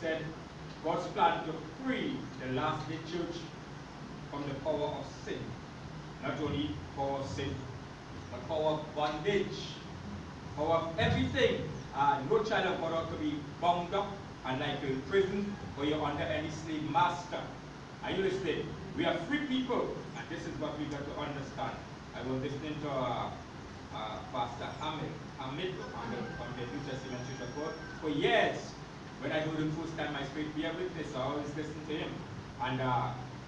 said God's plan to free the last day church from the power of sin. Not only power of sin, but power of bondage, power of everything. No child of God ought to be bound up and like you're in prison or you're under any slave master. Are you listening? We are free people, and this is what we got to understand. I was listening to Pastor Hamid on the New Testament Church of God for years. When I heard him first time, I straight be a witness. I always listen to him, and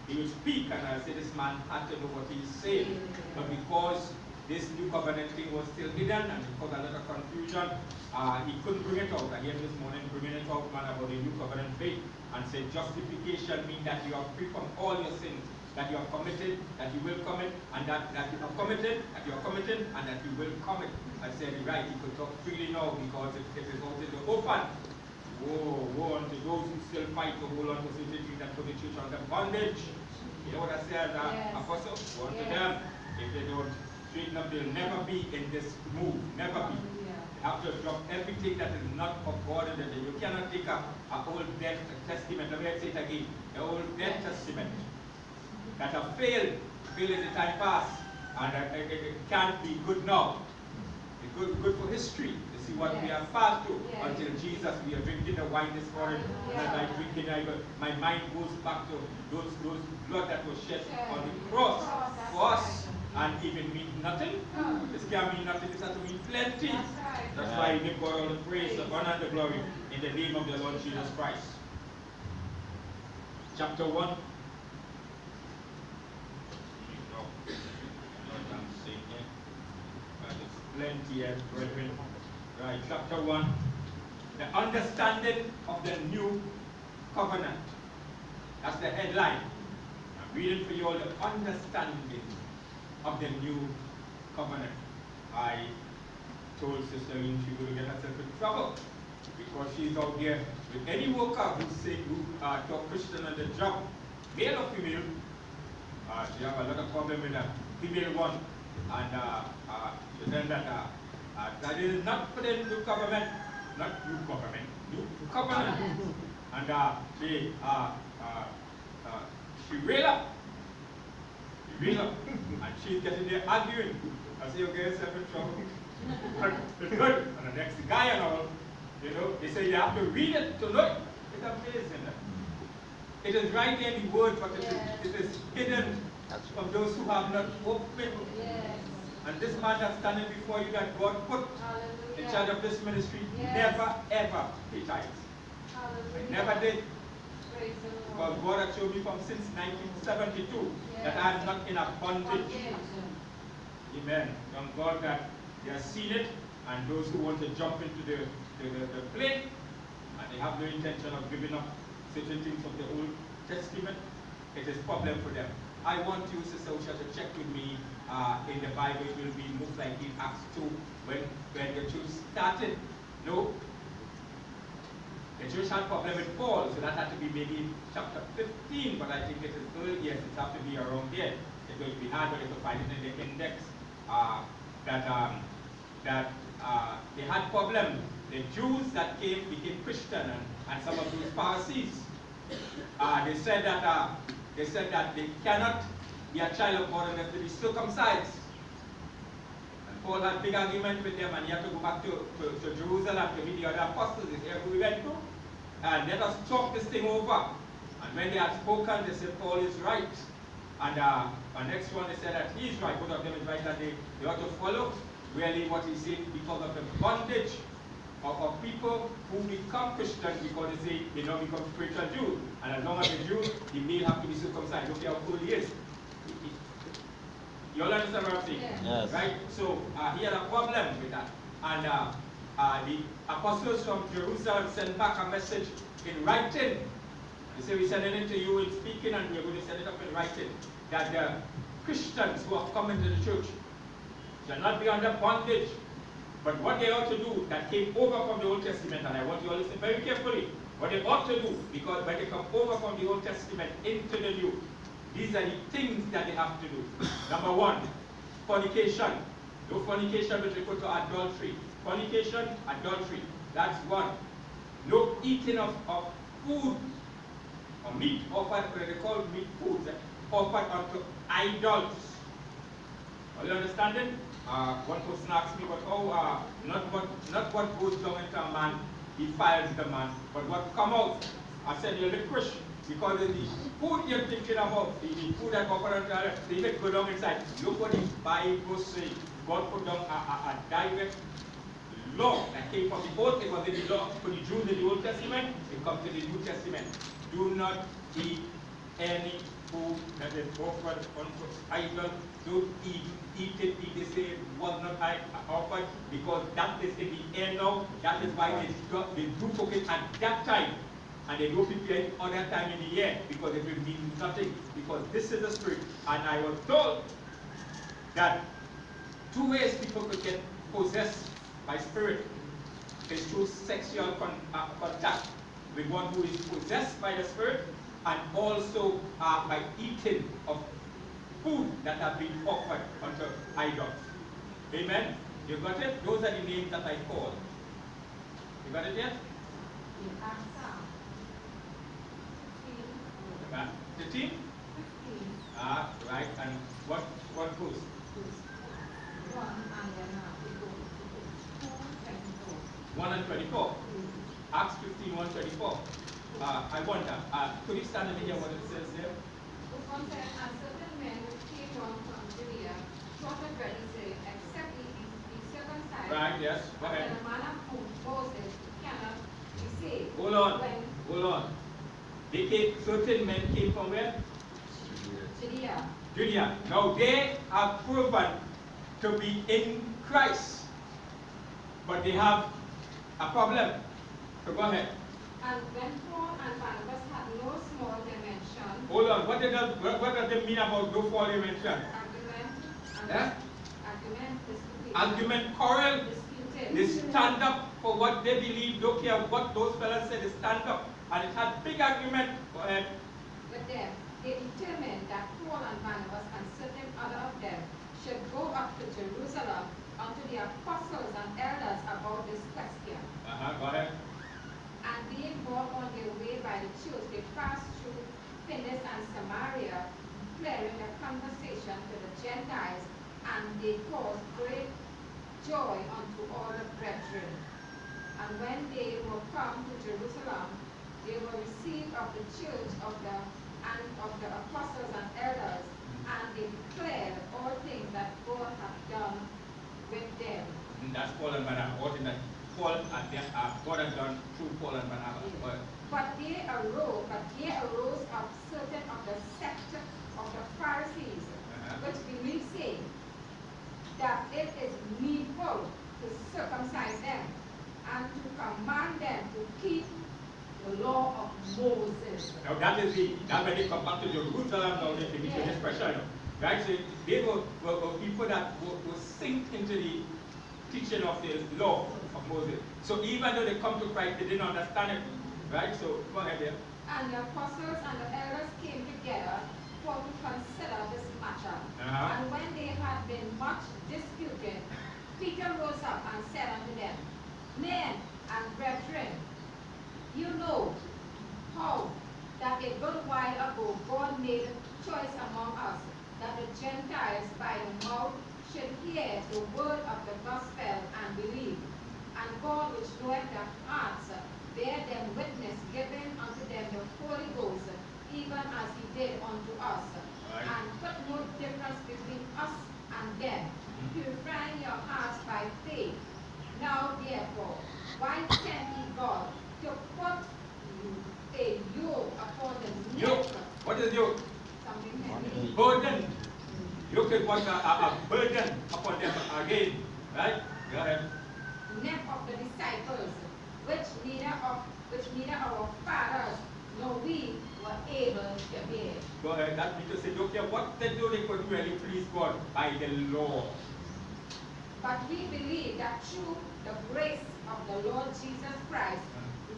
he would speak, and I say, this man had to know what he's saying. But because this new covenant thing was still hidden and it caused a lot of confusion, he couldn't bring it out. I hear this morning bringing it out, man, about the new covenant faith, and said justification means that you are free from all your sins, that you have committed, that you will commit, and that you have committed, that you are committed, and that you will commit. I said, right, he could talk freely now because it is out in the open. Woe unto those who still fight to hold on to certain things that put the church under bondage. You know what I said, Apostle? Woe unto them. If they don't straighten up, they'll never be in this move. Never be. They have to drop everything that is not of God in them. You cannot take a old dead testament. Let me say it again. The old dead testament that have failed in the time past, and it can't be good now. It's good for history. See what we are fast to until Jesus. We are drinking the wine this morning, and as I drinking, my mind goes back to those blood that was shed on the cross for us, and even mean nothing. This can't mean nothing. This has to mean plenty. That's why we give God all the praise, the honor, and the glory in the name of the Lord Jesus Christ. Chapter 1. Plenty as brethren. Right, chapter 1. The understanding of the new covenant. That's the headline. I'm reading for you all the understanding of the new covenant. I told Sister Lynn she would get herself in trouble because she's out there with any worker who talk Christian on the job, male or female. She have a lot of problem with a female one, and she said that that is not for the new covenant, new covenant. And she railed up, and she's getting there arguing. I say, okay, yourself in trouble. It's good. And the next guy and all, you know, they say you have to read it to know it. It's amazing. It is right there in the word, but it is hidden from those who have not opened. And this man that's standing before you that God put in charge of this ministry never ever pay tithes. I never did. Because God had showed me from since 1972 that I am not in a bondage. Amen. Thank God that they have seen it, and those who want to jump into the plane, and they have no intention of giving up certain things of the Old Testament, it is a problem for them. I want you, Sister Usha, to check with me in the Bible. It will be most likely in Acts 2 when the church started. No? The church had a problem with Paul, so that had to be maybe in chapter 15, but I think it is early. Yes, it has to be around there. It's going to be hard, but you can find it in the index that they had problem. The Jews that came became Christian, and some of those Pharisees, they said that they cannot be a child of God unless they be circumcised. And Paul had a big argument with them, and he had to go back to Jerusalem to meet the other apostles. They said, we went to, and let us talk this thing over. And when they had spoken, they said Paul is right. And the next one, they said that he is right. Both of them is right, that they ought to follow really what he said because of the bondage of people who become Christians because they say they don't become spiritual Jews. And as long as they're Jews, the male have to be circumcised. Don't care how old he is. You all understand what I'm saying? Yes. Right? So he had a problem with that. And the apostles from Jerusalem sent back a message in writing. They say, we're sending it to you in speaking, and we're going to send it up in writing, that the Christians who have come into the church shall not be under bondage. But what they ought to do, that came over from the Old Testament, and I want you all to listen very carefully, what they ought to do, because when they come over from the Old Testament into the New, these are the things that they have to do. Number one, fornication. No fornication which refer to adultery. Fornication, adultery. That's one. No eating of food or meat offered, what they call meat foods, offered unto idols. Are you understanding? One person asked me, but how, not what goes down into a man defiles the man, but what come out. I said, you're the Christian. Because the food you're thinking about, the food that offered unto idols, they even go down inside. Look what the Bible says. God put down a direct law that came from the Old. It was in the law for the Jews in the Old Testament. It comes to the New Testament. Do not eat any food that is offered unto idols. Don't eat it if they say it was not offered, because that is in the air now. That is why they do cook it at that time. And they don't prepare it other time in the year, because it will mean nothing. Because this is the spirit. And I was told that 2 ways people could get possessed by spirit is through sexual contact with one who is possessed by the spirit, and also by eating of food that have been offered unto idols. Amen? You got it? Those are the names that I called. You got it yet? 15? Right. And what goes? 1 and 24. Acts 15, 1, 24. I wonder, could you stand and hear what it says there? And certain men which came down from Judea taught the brethren, saying, except ye be circumcised, Right, yes, go ahead. and the man of whom Moses cannot be saved. Hold on. Certain men came from where? Judea. Now they have proven to be in Christ, but they have a problem. So go ahead. And when Paul and Barnabas had no small dimension. Hold on. What does it mean about no small dimension? Argument, quarrel. They stand up for what they believe. Don't care what those fellas say. They stand up, and it had big argument. Go ahead. But then they determined that Paul and Barnabas and certain other of them should go up to Jerusalem unto the apostles and elders about this question. Go ahead. And being brought on their way by the church, they passed through Phoenicia and Samaria, declaring their conversation to the Gentiles, and they caused great joy unto all the brethren. And when they were come to Jerusalem, they were received of the church of the apostles and elders, and they declared all things that God had done with them. And that's Paul and Barnabas. All things that God had done through Paul and Barnabas. But there arose of certain of the sect of the Pharisees, which believed, saying that it is needful to circumcise them and to command them to keep the law of Moses. Now that's when they come back to Jerusalem, now they begin to this pressure. Right? So they were people that were sink into the teaching of the law of Moses. So even though they come to Christ, they didn't understand it. Right? So go ahead there. And the apostles and the elders came together for to consider this matter. And when they had been much disputed, Peter rose up and said unto them, Men and brethren, you know how that a good while ago God made choice among us, that the Gentiles by the mouth should hear the word of the gospel and believe. And God, which knoweth the hearts, bear them witness, giving unto them the Holy Ghost, even as he did unto us. Right. And put no difference between us and them, purifying your hearts by faith. Now therefore, why tempt ye God to put a yoke upon the neck? Yoke. What is yoke? Something heavy. Burden. Yoke is what a burden upon them again. Right? Go ahead. Neck of the disciples, which neither our fathers nor we were able to bear. Go ahead. That means to say, look here, what they do, they could really please God by the law. But we believe that through the grace of the Lord Jesus Christ,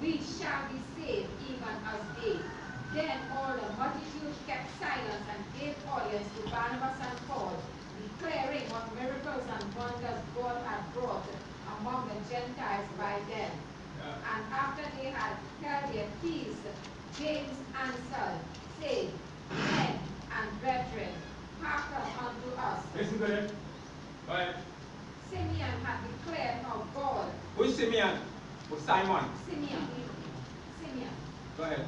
we shall be saved even as they. Then all the multitude kept silence and gave audience to Barnabas and Paul, declaring what miracles and wonders God had brought among the Gentiles by them. And after they had held their peace, James answered, saying, Men and brethren, hearken unto us. Listen to them. Go ahead. Simeon had declared how God. Who is Simeon? Who is Simon? Simeon. Go ahead.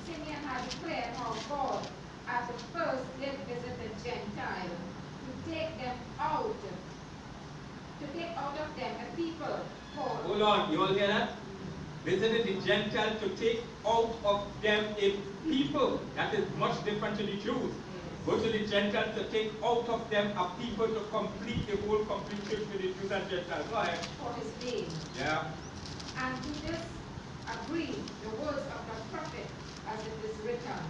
Simeon had declared how God at the first did visit the Gentiles to take out of them a people called. Hold on, you all hear that? Visited the Gentiles to take out of them a people. That is much different to the Jews. Go to the Gentiles to take out of them a people to complete the whole complete church with the Jews and Gentiles. Go ahead. For his name. Yeah. And to this agree the words of the prophet as it is written.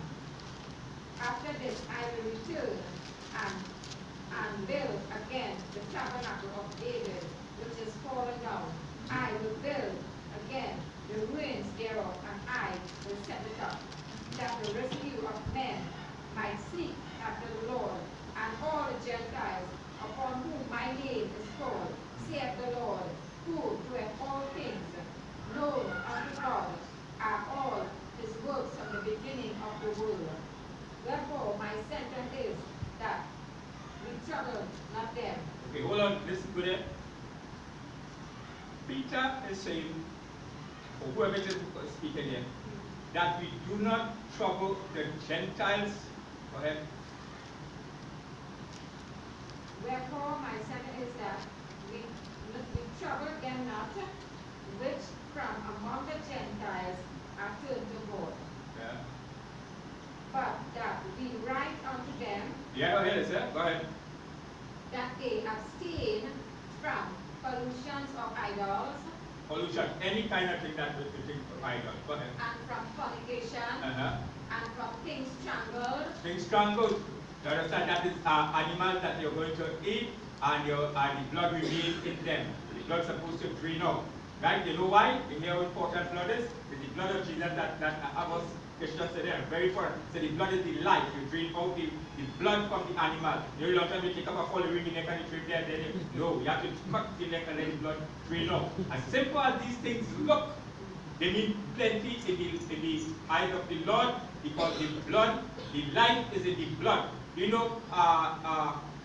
After this I will return and build again the tabernacle of David, which is fallen down. I will build again the ruins thereof, and I will set it up, that the rescue of men might seek after the Lord, and all the Gentiles upon whom my name is called, saith the Lord, who doeth all things known unto God, are all his works from the beginning of the world. Therefore my sentence is that we trouble not them. Okay, hold on, listen to that. Peter is saying, or whoever it is speaking here, that we do not trouble the Gentiles. Go ahead. Wherefore my sentence is that we trouble them not, which from among the Gentiles are turned to God. Yeah. But that we write unto them. Yeah, go ahead, sir. Go ahead. That they abstain from pollutions of idols. Pollution, any kind of thing that we think of idols. Go ahead. And from fornication. And from things strangled. Things strangled. You understand that is animals that you're going to eat, and the blood remains in them. The blood is supposed to drain out. Right? You know why? You hear how important blood is? It's the blood of Jesus that Amos Christians say there. Very important. So the blood is the life. You drain out the blood from the animal. You know, sometimes you take up a fall ring in the neck and you drink there, then no, you have to cut the neck and let the blood drain out. As simple as these things look, they mean plenty in the eyes of the Lord, because the blood, the life is in the blood. You know,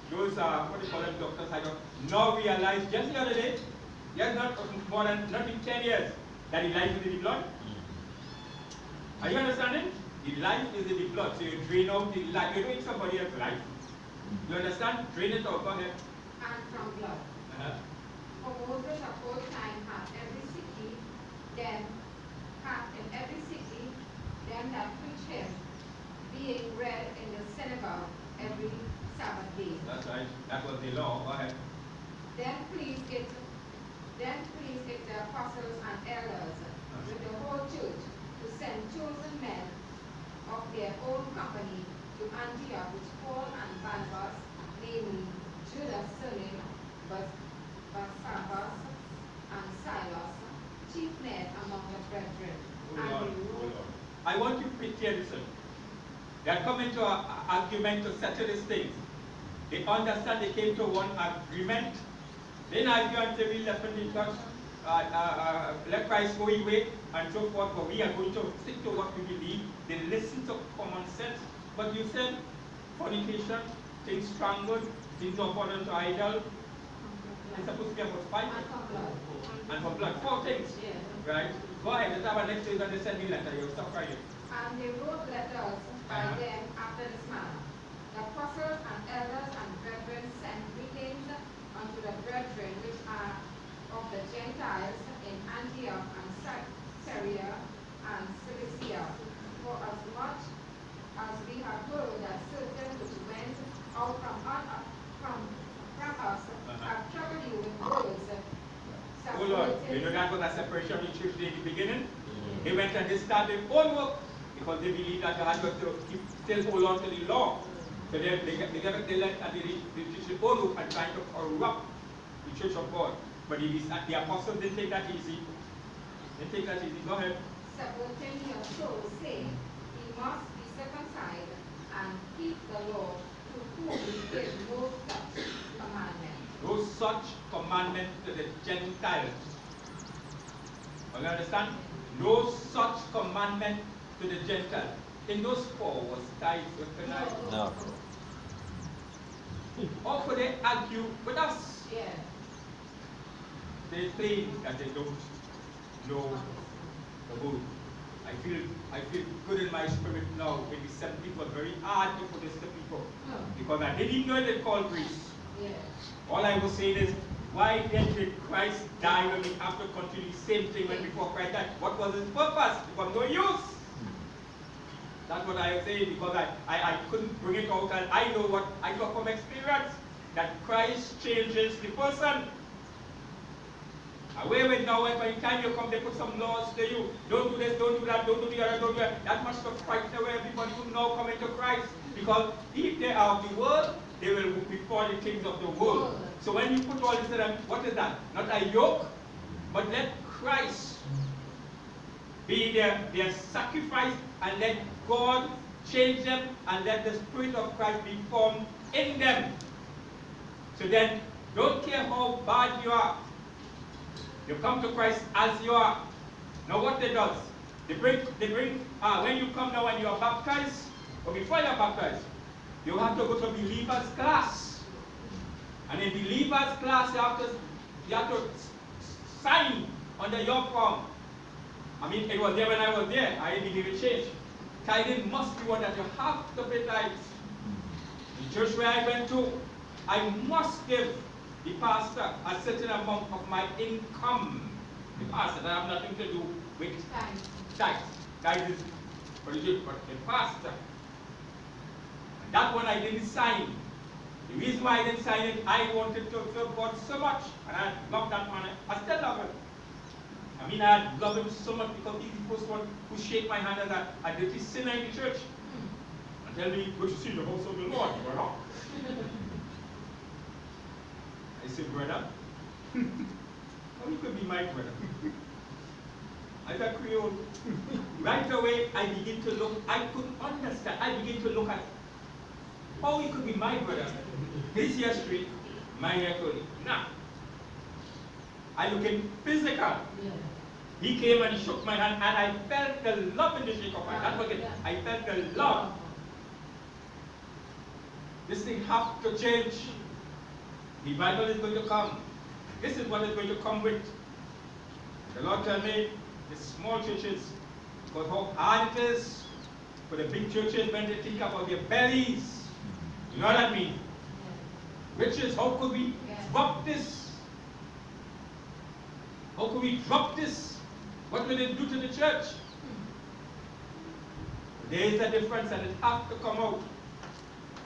those, what do you call them, doctors, I don't now realize just the other day, yes, not more than, not in 10 years, that the life is in the blood. Are you understanding? The life is in the blood, so you drain out the life. You're doing somebody else's life. You understand? Drain it out, go ahead. And from blood. For Moses of old time hath in every city them that preach him, being read in the synagogue every Sabbath day. That's right. That was the law. Go ahead. Then please it the apostles and elders with the whole church to send chosen men of their own company to Antioch, which Paul and Barnabas, namely Judas surname Barsabbas and Silas, chief men among the brethren. Hold on. I want you to picture this. They are coming to an argument to settle these things. They understand they came to one agreement. Then argue until we left in the church, let Christ go away and so forth, but we are going to stick to what we believe. They listen to common sense. But you said fornication, things strangled, things according to idol. It's supposed to be about 5. And for blood. 4 things. Yeah. Right? Go ahead, let's have a next page and they send me letter. You'll stop crying. And they wrote letters by them after this manner. The apostles and elders and brethren sent greetings unto the brethren which are of the Gentiles in Antioch and Syria and Cilicia, for as much as we have heard that certain which went out from us have troubled you with words. Hold on, you know that was a separation of the church in the beginning? They went and they started their own work because they believed that they had to still hold on to the law. So they let the church own work and trying to corrupt the church of God. But the apostles didn't take that easy. They take that easy. Go ahead. Supporting your soul, say, he must be circumcised and keep the law, to whom we give no such commandment. No such commandment to the Gentiles. You understand? no such commandment to the Gentiles. In those four was tithes recognized. No. Or could they argue with us? Yeah. They claim that they don't know the word. I feel good in my spirit now. Maybe some people were very hard to put this to people. Because I didn't even know they called grace. Yeah. All I was saying is, why then did Christ die when we have to continue the same thing when before Christ died? What was his purpose? It was no use. That's what I am saying, because I couldn't bring it out, and I know what I know from experience, that Christ changes the person. Away with now, when by the time you come, they put some laws to you. Don't do this, don't do that, don't do the other, don't do that. That much to frighten away everybody who now come into Christ. Because if they are of the world, they will before the things of the world. So when you put all this to them, what is that? Not a yoke, but let Christ be their sacrifice, and let God change them, and let the Spirit of Christ be formed in them. So then, don't care how bad you are. You come to Christ as you are. Now what they does? They bring when you come now and you are baptized, or before you are baptized, you have to go to believers class. And in believers class, you have to sign under your form. I mean, it was there when I was there. I didn't give it change. Tithing must be one that you have to pay tithes. The church where I went to, I must give the pastor a certain amount of my income. The pastor, that have nothing to do with tithes. Tithes is for the church, but the pastor. And that one I didn't sign. The reason why I didn't sign it, I wanted to serve God so much, and I love that man. I still love him. I mean, I love him so much because he's the first one who shake my hand as a dirty sinner in the church and tell me, "Good to see the house of the Lord, brother." I said, "Brother, how you could be my brother?" As a Creole, right away I begin to look. I couldn't understand. I begin to look at how he could be my brother. His history, my history. Now, I look in physical. Yeah. He came and he shook my hand, and I felt the love in the shake of my hand. That's what I felt the love. This thing has to change. The Bible is going to come. This is what is going to come with. The Lord told me, the small churches, because how hard it is for the big churches when they think about their bellies. You know what I mean? Riches, how could we drop this? How could we drop this? What will it do to the church? There is a difference, and it has to come out.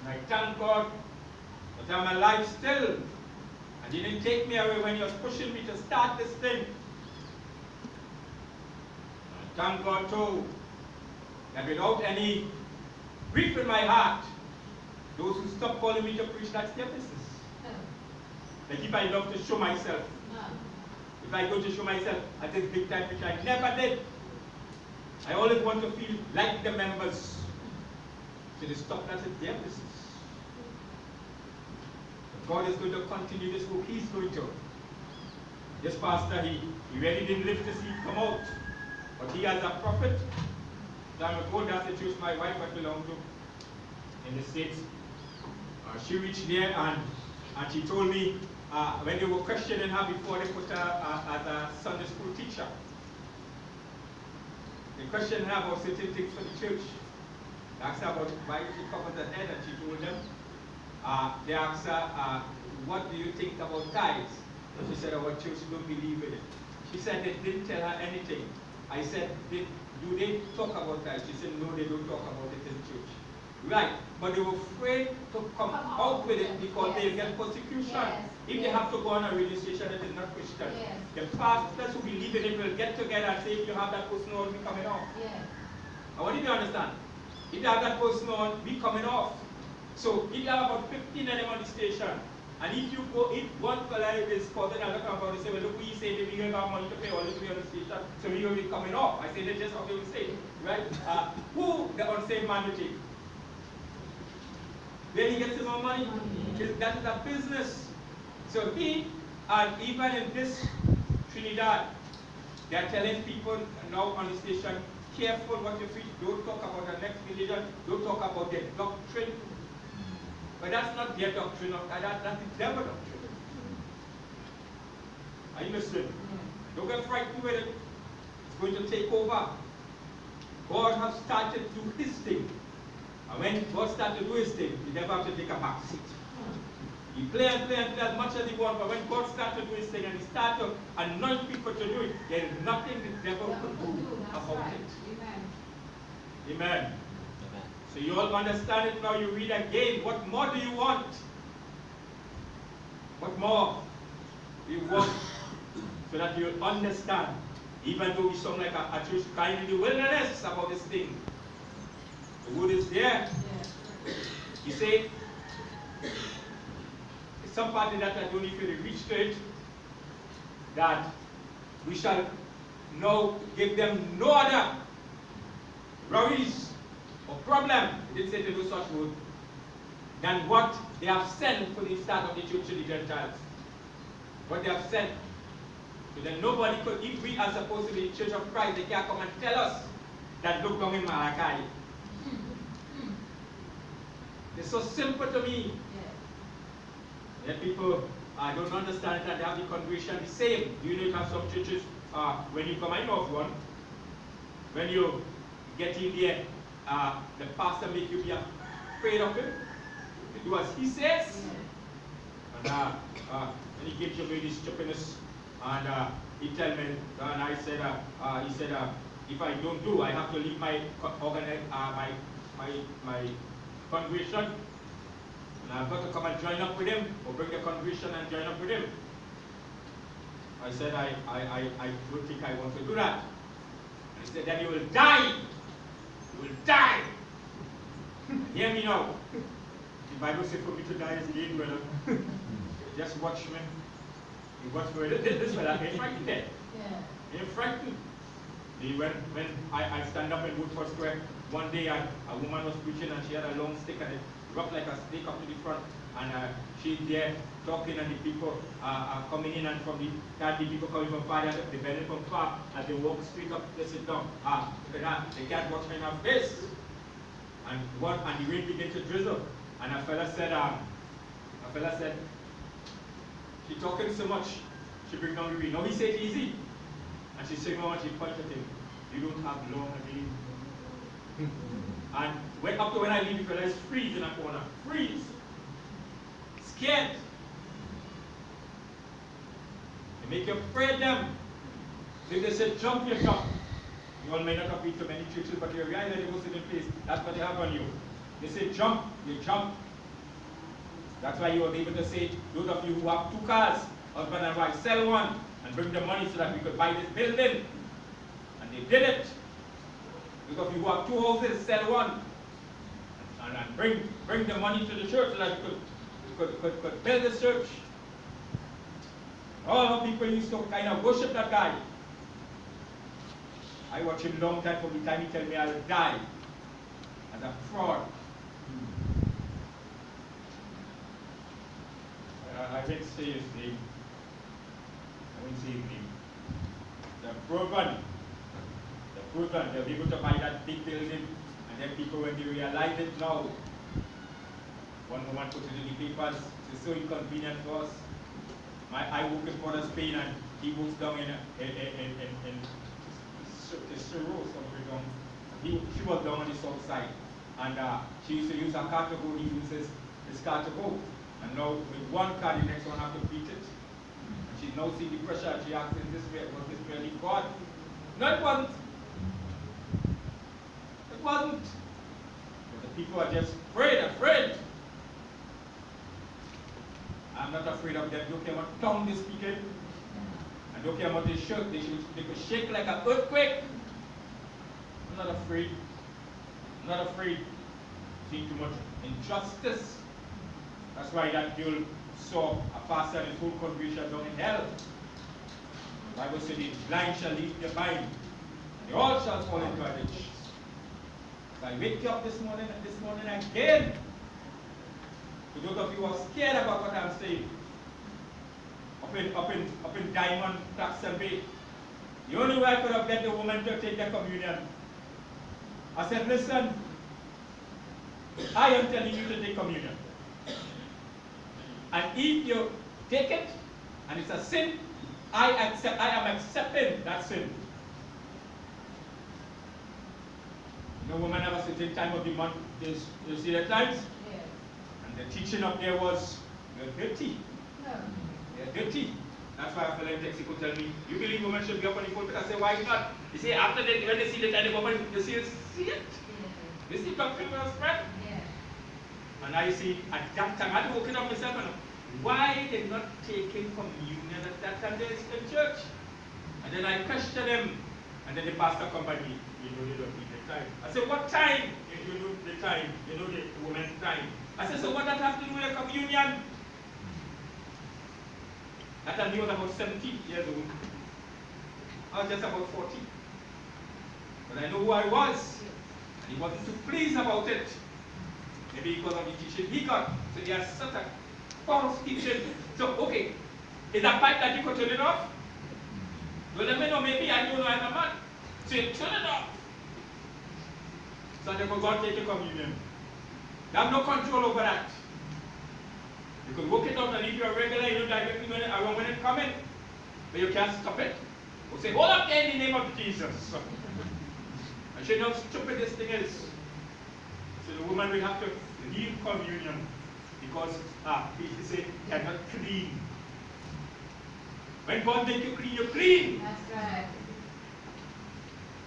And I thank God that I'm alive still. And He didn't take me away when He was pushing me to start this thing. I thank God too that without any grief in my heart, those who stop calling me to preach, that's their business. Like if I love to show myself, if I go to show myself at this big time, which I never did, I always want to feel like the members. So they stop, that's their business. But God is going to continue this work. He's going to. This pastor, he really didn't live to see it come out. But he as a prophet, time ago, that's the church my wife had belonged to in the States. She reached there and she told me when they were questioning her before they put her as a Sunday school teacher. They questioned her about certain things for the church. They asked her about why she covered her head, and she told them. They asked her, what do you think about tithes? She said, our church don't believe in it. She said they didn't tell her anything. I said, do they talk about tithes? She said, no, they don't talk about it in church. Right, but they were afraid to come out with it because they get persecution. If they have to go on a radio station that is not Christian. The pastors who believe in it will get together and say, if you have that person on, we coming off. I want you to understand. If you have that person on, we coming off. So if you have about 15 of them on the station, and if you go, if one fellow is causing another company, they say, well, look, we say that we don't have money to pay all the way on the station, so we will be coming off. I say that's just how they will say, right? Who the unsaved man will take? Where he gets his own money? That is a business. So he, and even in this Trinidad, they are telling people now on the station, careful what you preach. Don't talk about the next religion. Don't talk about their doctrine. But that's not their doctrine. That's the devil doctrine. Are you listening? Don't get frightened with it. It's going to take over. God has started to do his thing. And when God started to do his thing, the devil has to take a back seat. He play and play and play as much as he wants, but when God starts to do his thing and he starts to anoint people to do it, there is nothing the devil could do about it. Amen. Amen. So you all understand it now. You read again. What more do you want? What more do you want? So that you'll understand. Even though we sound like a church kind in the wilderness about this thing. The wood is there. You see, some part of that I don't even reach to it, that we shall now give them no other worries or problem, it didn't say to do such word, than what they have sent for the start of the church to the Gentiles. What they have sent. So then nobody could, if we are supposed to be the church of Christ, they can't come and tell us that look down in Malachi. It's so simple to me. That people don't understand that they have the congregation the same. Do you know you have some churches, when you come, I know of one, when you get in there, the pastor make you be afraid of him. You do as he says. And he gives you maybe stupidness. And he tell me, and I said, he said, if I don't do, I have to leave my my congregation. And I've got to come and join up with him, or bring the congregation and join up with him. I said, I don't think I want to do that. And he said, then you will die. You will die. Hear me now. The Bible says for me to die is gain, brother. Just watch me. You watch me. This fella ain't frightened there. He ain't frightened. When I stand up in Woodford Square, one day a woman was preaching and she had a long stick and it dropped like a snake up to the front, and she's there talking, and the people are coming in, and from the people coming from far, the bending from far, and they walk straight up, they sit down. They can't watch her in her face. And the rain began to drizzle. And a fella said, she talking so much, she bring down the rain. Now he said easy. And she said, no, and she pointed at him, you don't have long again. And went up to when I leave, the fella is freeze in a corner. Freeze. Scared. They make you afraid them. So if they say jump, you jump. You all may not have been to many churches, but you realize that they go to the place. That's what they have on you. They say jump, you jump. That's why you are able to say, those of you who have 2 cars, husband and wife, sell one and bring the money so that we could buy this building. And they did it. Those of you who have 2 houses, sell one. And bring the money to the church so that we could build the church. All the people used to kind of worship that guy. I watched him long time from the time he tell me I'll die as a fraud. I won't say his name. I won't say his name. The proven, they'll be able to buy that big building, and then people, when they realize it now, one woman put it in the papers, it's so inconvenient for us. I work in Port of Spain, and he works down in Ciro, somewhere down. She was down on the south side, and she used to use her car to go. He uses his car to go, and now with one car, the next one have to beat it. And she now see the pressure. And she asks, "Is this was this really God?" No, it wasn't. It wasn't. But the people are just afraid. I'm not afraid of them. Don't care what tongue they speak in. And don't care what they shook. They could shake like an earthquake. I'm not afraid. I'm not afraid. See too much injustice. That's why that girl saw a pastor and his whole congregation down in hell. The Bible said the blind shall lead the blind, and they all shall fall into a ditch. So I wake you up this morning again. To those of you who are scared about what I'm saying, up in Diamond, Claxton Bay, The only way I could have get the woman to take the communion, I said, listen, I am telling you to take communion. And if you take it, and it's a sin, I am accepting that sin. No woman have a certain time of the month, you see the times? Yes. And the teaching up there was, you're dirty. No. You're dirty. That's why after the Texas could tell me, you believe women should be up on the pulpit? I say, why not? You see, after they, when they see the time of woman, you see it? Yeah. You see doctrine will spread? Yeah. And I see, at that time, I had to woken up myself and why they not taking communion at that time in church? And then I questioned them, and then the pastor come by me, you know they don't need the time. I said, what time? If you know the time, you know the woman's time. I said, so what does that have to do with the communion? That time he was about 70 years old. I was just about 40. But I know who I was. And he wasn't too pleased about it. Maybe because of the teaching he got. So he has such a false teaching. So, okay, is that pipe that you could turn it off? Well, let me know, maybe I don't know as a man. So you turn it off. So they could go and take the communion. They have no control over that. You could work it out, and if you're regular, you know directly when it comes in. But you can't stop it. You say, hold up there in the name of Jesus. And she knows how stupid this thing is. So the woman will have to leave communion because he said, you're not clean. When God makes you clean, you're clean. That's right.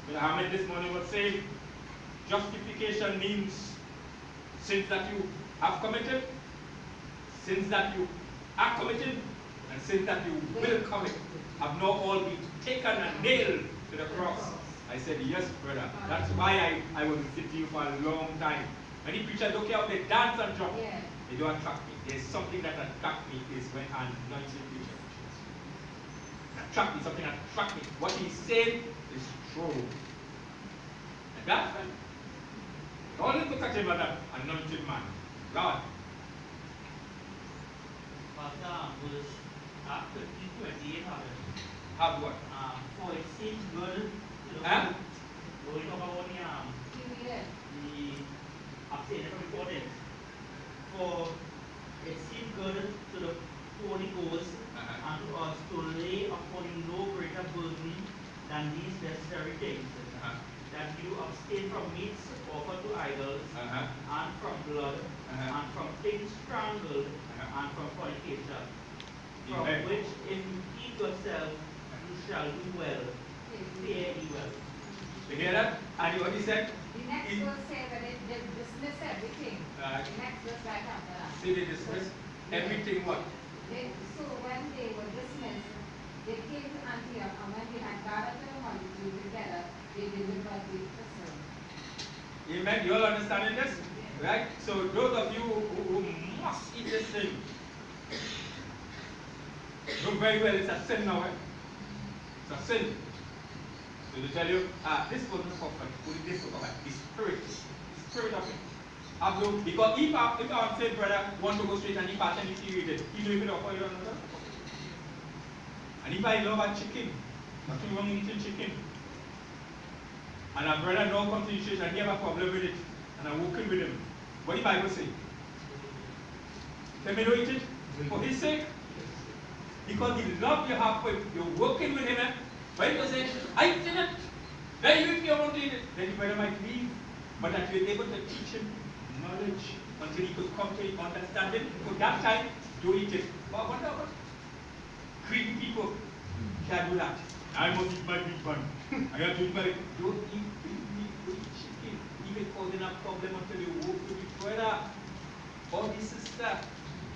But Ahmed this morning was saying, justification means sins that you have committed, sins that you are committing, and sins that you will commit have not all been taken and nailed to the cross. I said, yes, brother. That's why I was with you for a long time. Many preachers look out, they dance and jump. Yeah. They don't attract me. There's something that attracts me is when I'm anointed preacher. Attract me, something that attracts me. What he's saying is true. And that's when always look at him as an anointed man. God. Was after 28 have what? For it seems good. Going about the abstain from important. For it seems good to the Holy Ghost and to us to lay upon you no greater burden than these necessary things. That you abstain from meats offered to idols, and from blood, and from things strangled, and from fornication, from which if you keep yourself, you shall do well, fare ye well. You hear that? And what he said? The next verse says that they dismiss everything. The next verse right after that. See, they dismiss everything what? So when they were dismissed, they came to Antioch, and when they had gathered the multitude together, they delivered the epistle. Amen. You all understanding this? Right? So those of you who must eat this thing, know very well it's a sin now. It's a sin. So they tell you, this wasn't perfect, only this was perfect. The spirit of it. Because if I'm saying, brother, want to go straight and eat part and you eat it, you know if it offer you another. And if I love a chicken, nothing wrong with eating chicken. And a brother now comes to the church and he have a problem with it, and I'm working with him. What the Bible say? Tell me to eat it for his sake. Because the love you have for him, you're working with him. When you say, I did it, then you if you want to eat it, then the brother might leave. But that you're able to teach him knowledge until he could come to understanding. For that time, don't eat it. But what about greedy people can't do that. I must eat my big bun. I have to eat my don't eat chicken. Even causing a problem until you walk to the brother or the sister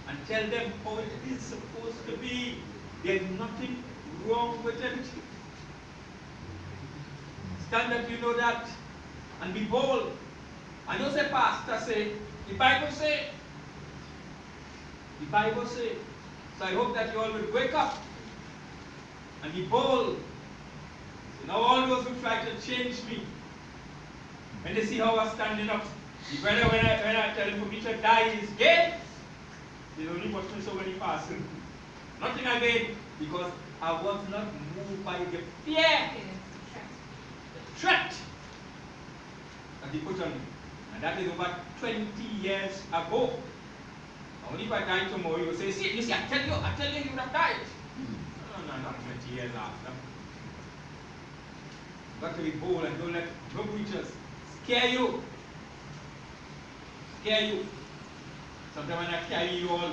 and tell them how it is supposed to be. There's nothing wrong with it. Stand up, you know that, and be bold. And you say, Pastor, say, the Bible say. The Bible say. So I hope that you all will wake up and be bold. So now all those who try to change me, when they see how I'm standing up, the brother, when I tell him for me to die, he's dead. They only watch me so many passing. Nothing again, because I was not moved by the fear, the threat that he put on me. And that is over 20 years ago. Only if I die tomorrow, you will say, see, you see, I tell you, you would have died. No, not 20 years after. Got to be bold and don't let no preachers scare you. Scare you. Sometimes when I carry you all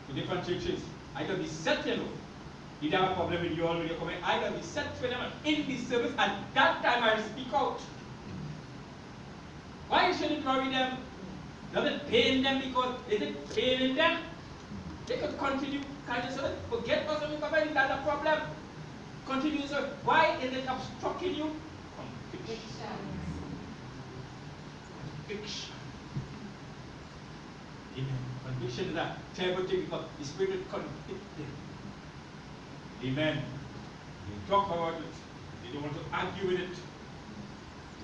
to different churches, I can be set, you know. You have a problem with you all when you come in, I can be set with them in the service, and that time I speak out. Why should it worry them? Does it pain them because is it paining them? They could continue kind of service, forget us when you come in, that's a problem. Continue service. Why is it obstructing you? Conviction. Conviction. Amen. Conviction is a terrible thing because the Spirit will convict them. Amen. You talk about it. You don't want to argue with it.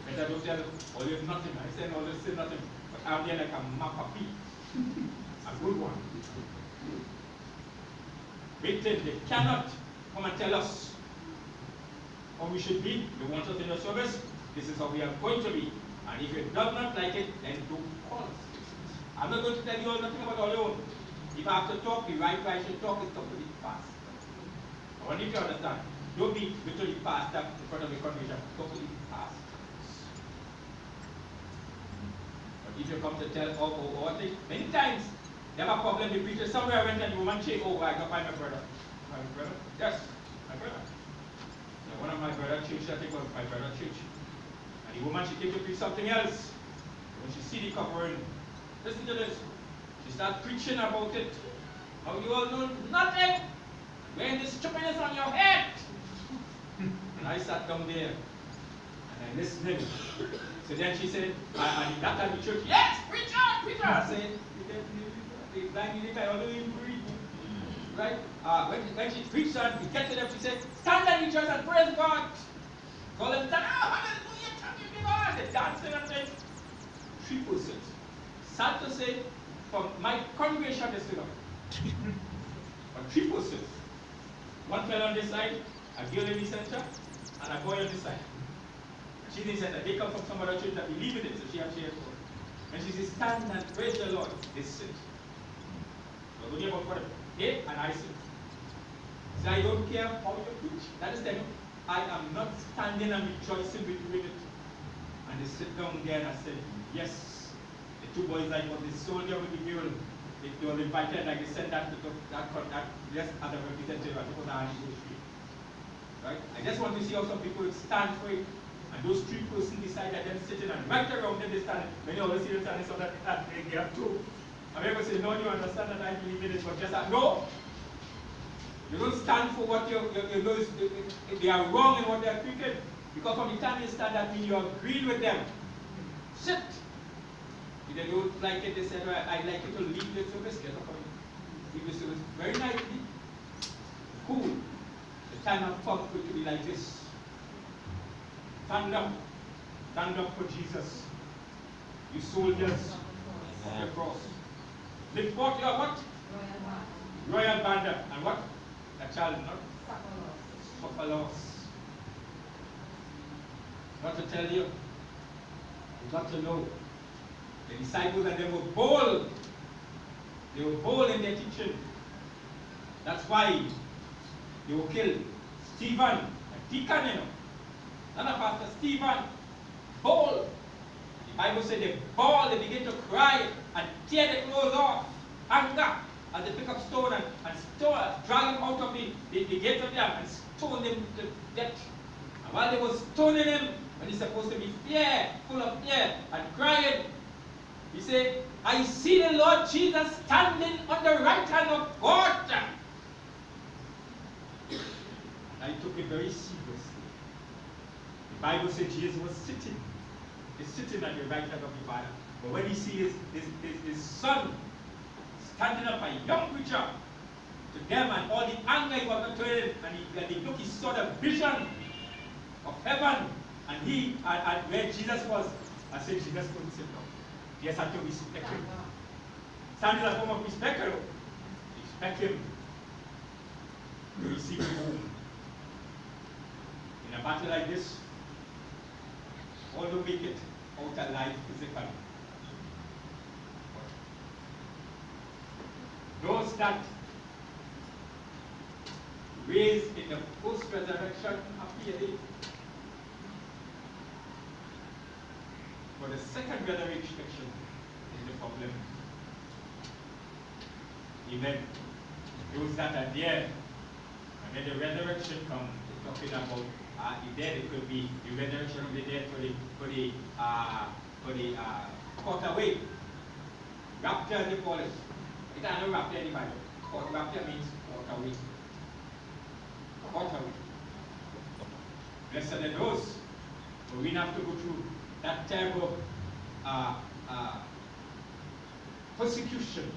Better don't tell all you have nothing. I say no, say nothing. But I'm there like a mapapi. A good one. Wait till they cannot come and tell us how we should be. You want us in your service? This is how we are going to be. And if you do not like it, then don't call us. I'm not going to tell you all nothing about all your own. If I have to talk, the right way I should talk is totally fast. I want you to understand. Don't be literally fast up in front of the congregation. Totally fast. But if you come to tell or things, many times they have a problem with preachers. Somewhere I went and the woman said, oh, I got find my brother. My brother? Yes, my brother. So one of my brother church, I think was my brother church. And the woman, she came to preach something else. When she see the covering, listen to this. She started preaching about it. How you all know nothing. When this stupidness on your head. And I sat down there and I listened. So then she said, and that time the church, yes, preacher, preacher. I said, the blind lady, I always breathe. Right? When she preached and we get to them, she said, stand in the church and praise God. Call them, stand, oh, hallelujah, thank you, God. They're dancing and things. 3 persons. Sad to say, from my congregation, they stood up. But 3 persons. One fell on this side, a girl in the center, and a boy on this side. She didn't say that they come from some other church that believe in it, so she has shared for it. And she says, stand and praise the Lord. They sit. So only about whatever. Okay? And I sit. So I don't care how you preach. That is the I am not standing and rejoicing with you in it. And they sit down there and I said, yes. The 2 boys like was the soldier with the girl. They were invited, like they sent that just as a representative, I think it was our ministry. Right? I just want to see how some people stand for it, and those 3 persons decide that them sitting and right around them they stand. When you always see them standing so that they have 2. I'm able to say, no, you understand that I believe in it, but just that, no. You don't stand for what you know is, they are wrong in what they are thinking. Because from the time you stand, that means you agree with them. Sit. If they don't like it, they said, well, I'd like you to leave the service. Get up and leave the service very nicely. Cool. The time has come for it to be like this. Stand up. Stand up for Jesus. You soldiers of the cross. Lift forth your what? Royal banner. And what? A child, not? Suffer loss. Got to tell you. You got to know. The disciples and they were bold. They were bold in their teaching. That's why they were killed. Stephen, a deacon, you know. Not a pastor, Stephen, bold. The Bible said they bawled, they began to cry and tear the clothes off. Anger. As they pick up stone and drag him out of the gate of them and stone him to death. And while they were stoning him, when he's supposed to be full of fear and crying, he said, I see the Lord Jesus standing on the right hand of God. And I took it very seriously. The Bible said Jesus was sitting. He's sitting at the right hand of the Father. But when he sees his son standing up, a young preacher, to them and all the anger he was betrayed, and he looked, he saw the vision of heaven, and where Jesus was, I said, Jesus couldn't sit down. Yes, I had to respect him. Stand is a form of respect, respect him. to receive the wound. In a battle like this, all who make it out alive physically. Those that raised in the post-resurrection appearing for the second resurrection is the problem. Amen. Those that are there, and then the resurrection comes, talking about the dead. It could be the resurrection of the dead for the caught away. Rapture, they call it. It ain't no rapture anybody. Rapture means caught away. Caught away. Blessed are those, but we have to go through that terrible persecution.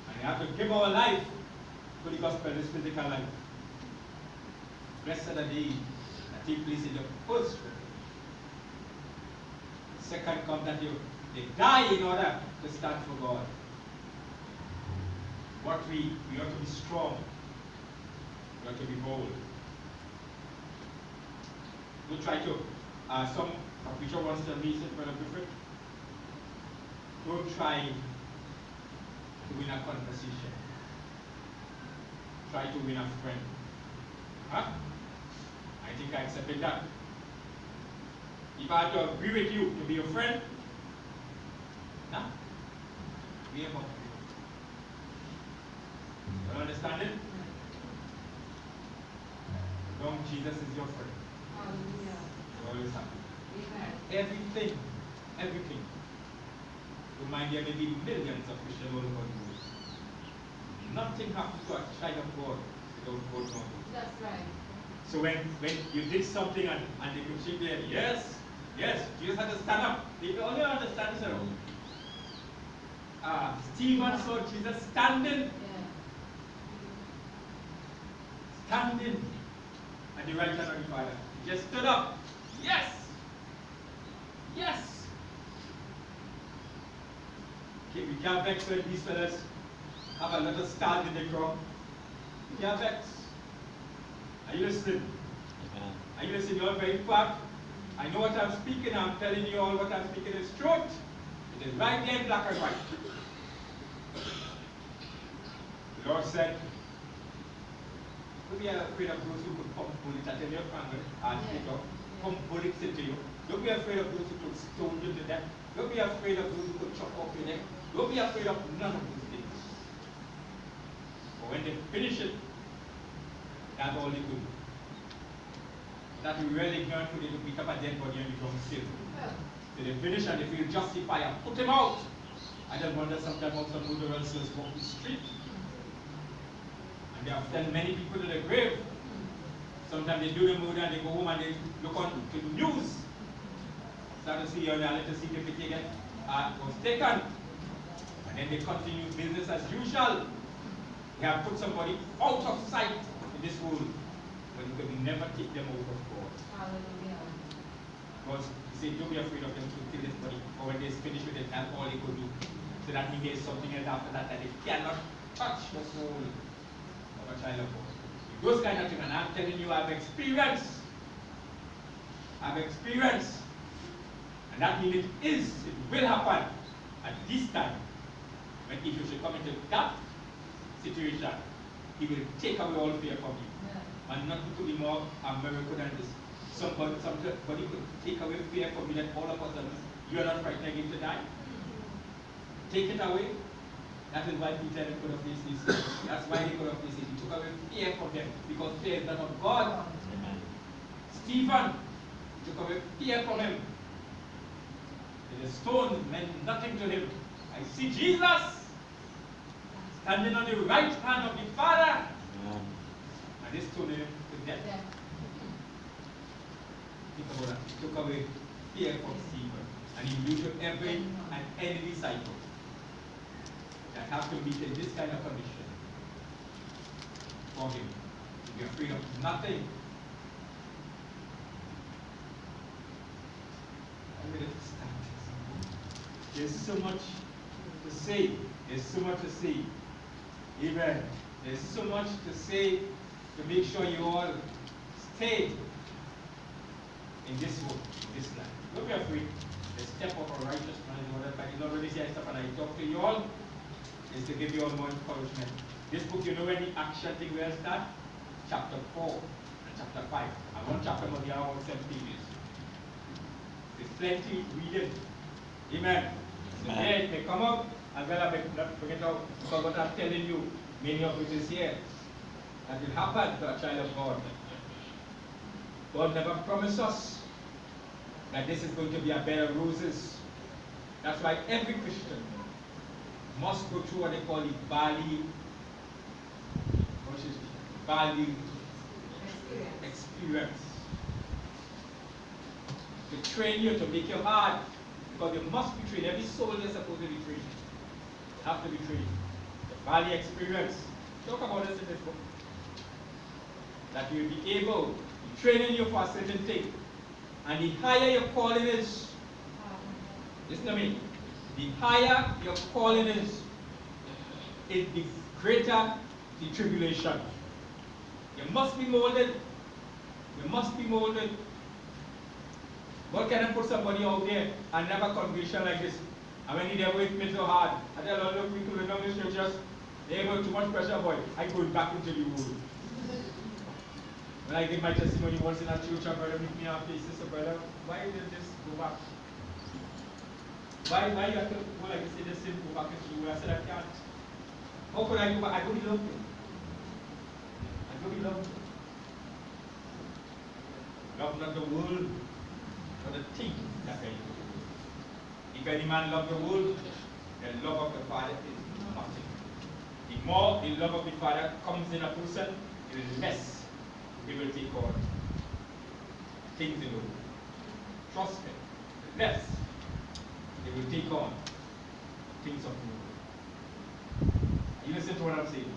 And we have to give our life for the gospel, this physical life. Blessed are they that take place in the first one. The second comes that they die in order to stand for God. What we ought to be strong. We ought to be bold. Don't try to, a preacher wants to meet in front of Griffith. Don't try to win a conversation. Try to win a friend. Huh? I think I accepted that. If I had to agree with you to be your friend, nah, we are not. You understand it? Long Jesus is your friend. You're always happy. Everything. You mind there may be millions of Christians all over the world. Nothing happens to a child of God without God knowing. That's right. So when you did something and they could sit there, yes, Jesus had to stand up. They only understand this around. Stephen saw Jesus standing. Standing at the right hand of the Father. He just stood up. Yes! Okay, we can't vex when these fellas have a little stand in the crowd. We can't vex. Are you listening? Are you listening? You're very quiet. I know what I'm speaking. I'm telling you all what I'm speaking is truth. It is right there in black and white. The Lord said, don't be afraid of those who could pump bullets at your family and pump bullets into you. Don't be afraid of those who could stone you to death. Don't be afraid of those who could chop off your neck. Don't be afraid of none of these things. But when they finish it, that's all they could do. That we really ignorant for them to pick up a dead body and become still. So they finish and they feel justified and put them out. I just wonder sometimes how some murderers walk the street. And they have sent many people to the grave. Sometimes they do the murder and they go home and they look on to the news. Start to see on a little certificate was taken. And then they continue business as usual. They have put somebody out of sight in this world. But you could never take them out of God. Hallelujah. Because he said, don't be afraid of them to kill this body. Or when they finish with it, that's all they could do. So that he hears something else after that they cannot touch the soul of a child of God. Those kind of things, and I'm telling you, I've experienced. And that means it will happen at this time. When if you should come into that situation, he will take away all fear from you. Yeah. And nothing could be more American than this. Somebody could take away fear from you that all of us you are not frightened again to die. Take it away. That is why Peter could have faced this. That's why he could have faced it. He took away fear from them because fear is not of God. Amen. Stephen took away fear from him. The stone meant nothing to him. I see Jesus standing on the right hand of the Father. And this stoned him to death. Think about that. He took away fear from Stephen. And he knew to every and any disciple that have to meet in this kind of condition for him to be afraid of nothing. There's so much to say. There's so much to say. Amen. There's so much to say to make sure you all stay in this world, in this land. Don't be afraid. The step of a righteous man in order, but the Lord really says stuff, and I talk to you all, is to give you all more encouragement. This book, you know when the action thing will start? Chapter 4 and chapter 5. And one chapter must be about 7 pages. There's plenty reading. Amen. So there it may come up, as well as not bring it out, because what I'm telling you, many of it is here. That will happen to a child of God. God never promised us that this is going to be a bed of roses. That's why every Christian must go through what they call the valley experience. To train you, to make you hard, because you must be trained. Every soldier is supposed to be trained. You have to be trained. The valley experience. Talk about this in this book. That you will be able, training you for a certain thing. And the higher your calling is, listen to me, the higher your calling is the greater the tribulation. You must be molded. You must be molded. God cannot put somebody out there and never congregation like this. And when they're with me so hard, I tell a lot of people in the churches, they have too much pressure, boy. I go back into the world. When I give my testimony once in a church, a brother meet me on faces, so brother, why did you just go back? Why you have to go like this, the same, go back into the world? I said, I can't. How could I go back? I don't love you. I don't love you. Love not the world, but the things that are in the world. If any man love the world, the love of the Father is nothing. The more the love of the Father comes in a person, the less he will take on things in the world. Trust me, the less he will take on things of the world. You listen to what I'm saying,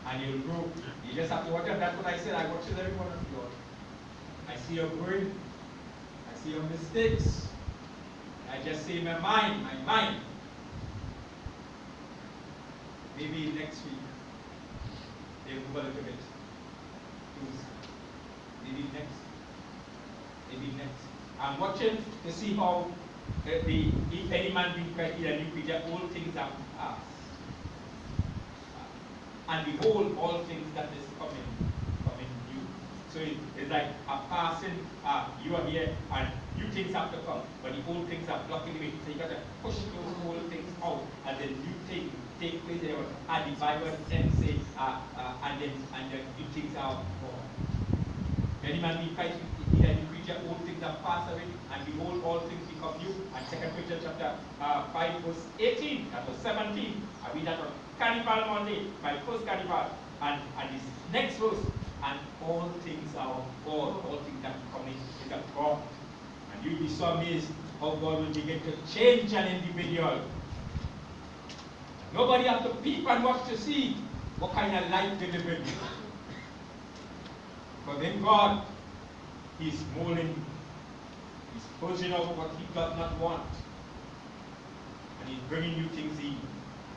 and you'll grow. You just have to watch it. That's what I said. I watch every one of you all. I see your growing. I see your mistakes. I just say my mind. Maybe next week they move a little bit. Maybe next. I'm watching to see how if any man be Christ in a new creature, all things are past. And behold, all things that is coming new. So it's like a passing, you are here and new things have to come, but the old things are blocking the way. So you got to push those old things out, and then new things take place there. And the Bible then say, and then new things are born. Any man be Christ in a new creature, all things are passed away, and behold, all things become new. And 2 Peter chapter 5 verse 18, that was 17. I read that on Carnival Monday, my first Carnival, and this next verse, and all things are God, all things that are coming is of God. And you'll be so amazed how God will begin to change an individual. Nobody has to peep and watch to see what kind of life they live in. But in God, He's molding, He's purging out what He does not want. And He's bringing new things in.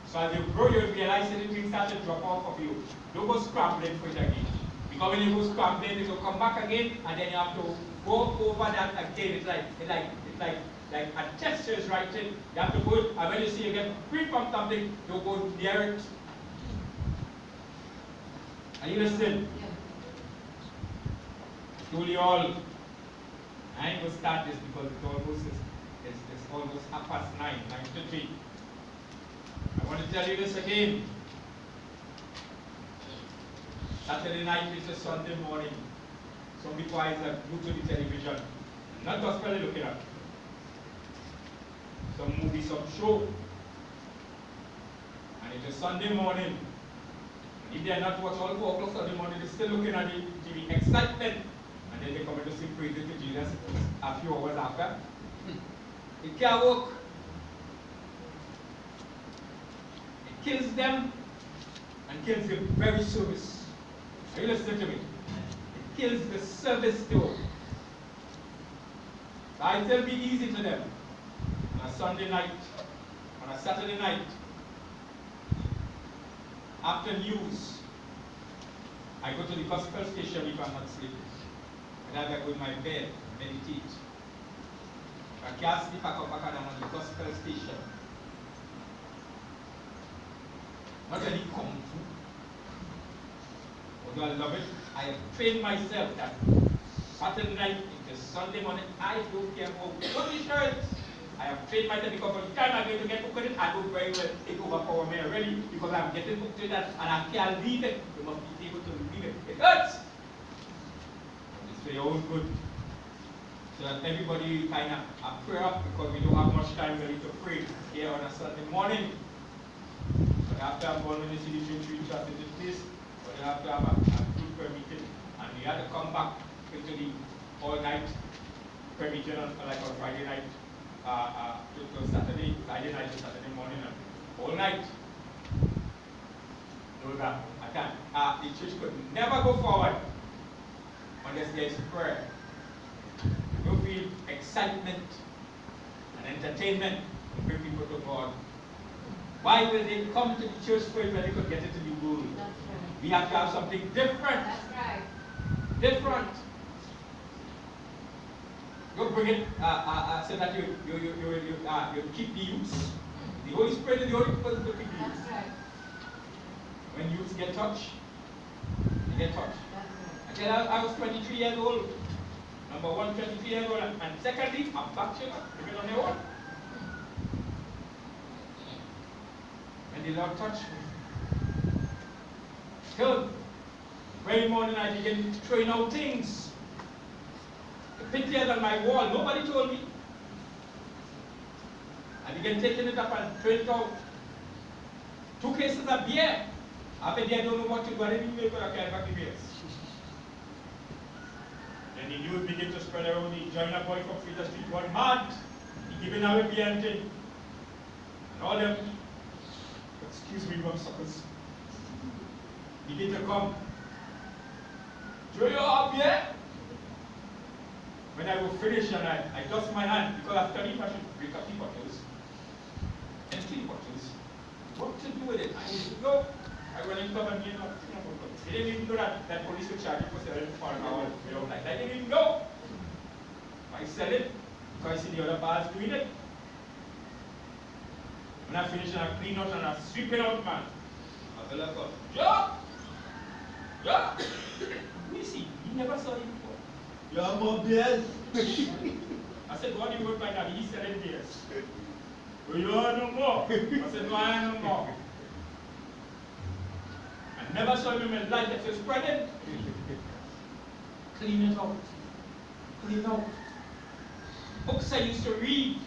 So as you grow, you'll realize that things start to drop off of you. Don't go scrambling for it again. Because when you go scrambling, it will come back again, and then you have to go over that again. It's like a tester is writing. You have to go, and when you see you get free from something, you go near it. Are you listening? Yeah. To you all, I ain't going to start this because it's almost 9:03. I want to tell you this again. Saturday night is a Sunday morning. Some people are glued to the television. Not gospel they're looking at. Some movie, some show. And it's a Sunday morning. If they are not watching all 4 o'clock Sunday morning, they're still looking at the TV excitement. And then they come in to sing praises to Jesus a few hours after. It can't work. It kills them and kills the very service. Are you listening to me? It kills the service too. So it'll be easy to them on a Sunday night, on a Saturday night, after news, I go to the gospel station if I'm not sleeping. And I go in my bed, meditate. I can't sleep, I come back and I'm on the gospel station. Not any kung fu. Although I love it, I have trained myself that Saturday night into Sunday morning, I don't care about what the shirts. I have trained myself because by the time I'm going to get hooked with it, I don't very well take overpower me already because I'm getting hooked with that and I can't leave it. You must be able to leave it. It hurts. It's for your own good. So that everybody kind of pray up because we don't have much time really to pray here on a Sunday morning. But after I'm born in the city church, we trust in this place, but then after have a group prayer meeting and we had to come back into the all night prayer meeting on like on Friday night. To Saturday, Friday night to Saturday morning, and all night. No, that I can't. The church could never go forward unless there is prayer. You feel excitement and entertainment to bring people to God. Why will they come to the church first when they could get into the world? That's right. We have to have something different. That's right. Different. You bring it so that you keep the youths. The Holy Spirit is the only person to keep the youths. That's right. When youths get touched, they get touched. That's right. I was 23 years old. Number one, 23 years old. And secondly, I'm bachelor, living on their own. When the Lord touched me. Third, very morning I began throwing out things. Pictures on my wall, nobody told me. I began taking it up and throwing it out. 2 cases of beer. After that, I don't know what to do. I didn't even go to carry back the beers. Then the news began to spread around. The joiner boy from Freezer Street got mad. He giving away beer and thing. And all them, excuse me, rum suckers, begin to come. Do you have beer? When I will finish and I dust my hand, because after it I should break up the bottles, empty the bottles. What to do with it? I didn't know. I went into and you know, they didn't even know that police would charge you for selling for an hour without light. I didn't even know. I sell it because I see the other bars doing it. When I finish and I clean out and I sweep it out, man. I feel like, Joe! Joe! We see, he never saw you. You have more beers? I said, what do you work like that? He's selling beers. Well, you are no more. I said, no, I am no more. I never saw him in life that was spreading. Clean it out. Clean out. Books I used to read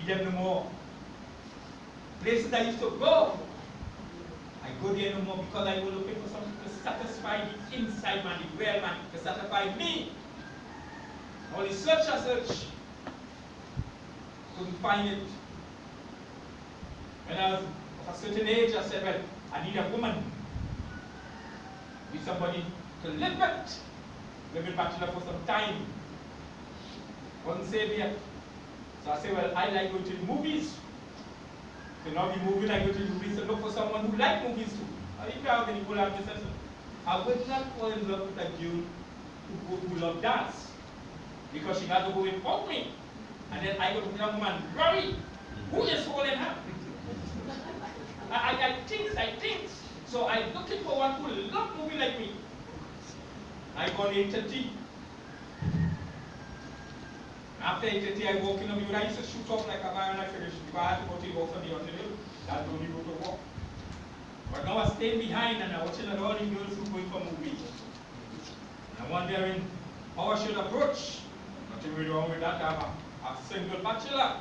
them no more. Places I used to go, I go there no more because I was looking for something to satisfy the inside man, the real man, to satisfy me. Only search and search. Couldn't find it. When I was of a certain age, I said, well, I need a woman. Need somebody to live with. Live in bachelor for some time. Wasn't safe yet. So I said, well, I like going to the movies. So now the movie, I go to the movies to look for someone who likes movies too. I think I have any people have this. I would not fall in love with a girl who loved dance. Because she had to go without me. And then I go to the young man, Rory, who is holding her? I think. So I'm looking for one who loves movie like me. I got 8:30. After 8:30, I walk in the mirror. I used to shoot off like a man when I finished. Because I had to go to work on the hotel. That's only go to walk. But now I'm staying behind and I'm watching all the girls who are going for movies. And I'm wondering how I should approach. Nothing really wrong with that. I'm a single bachelor.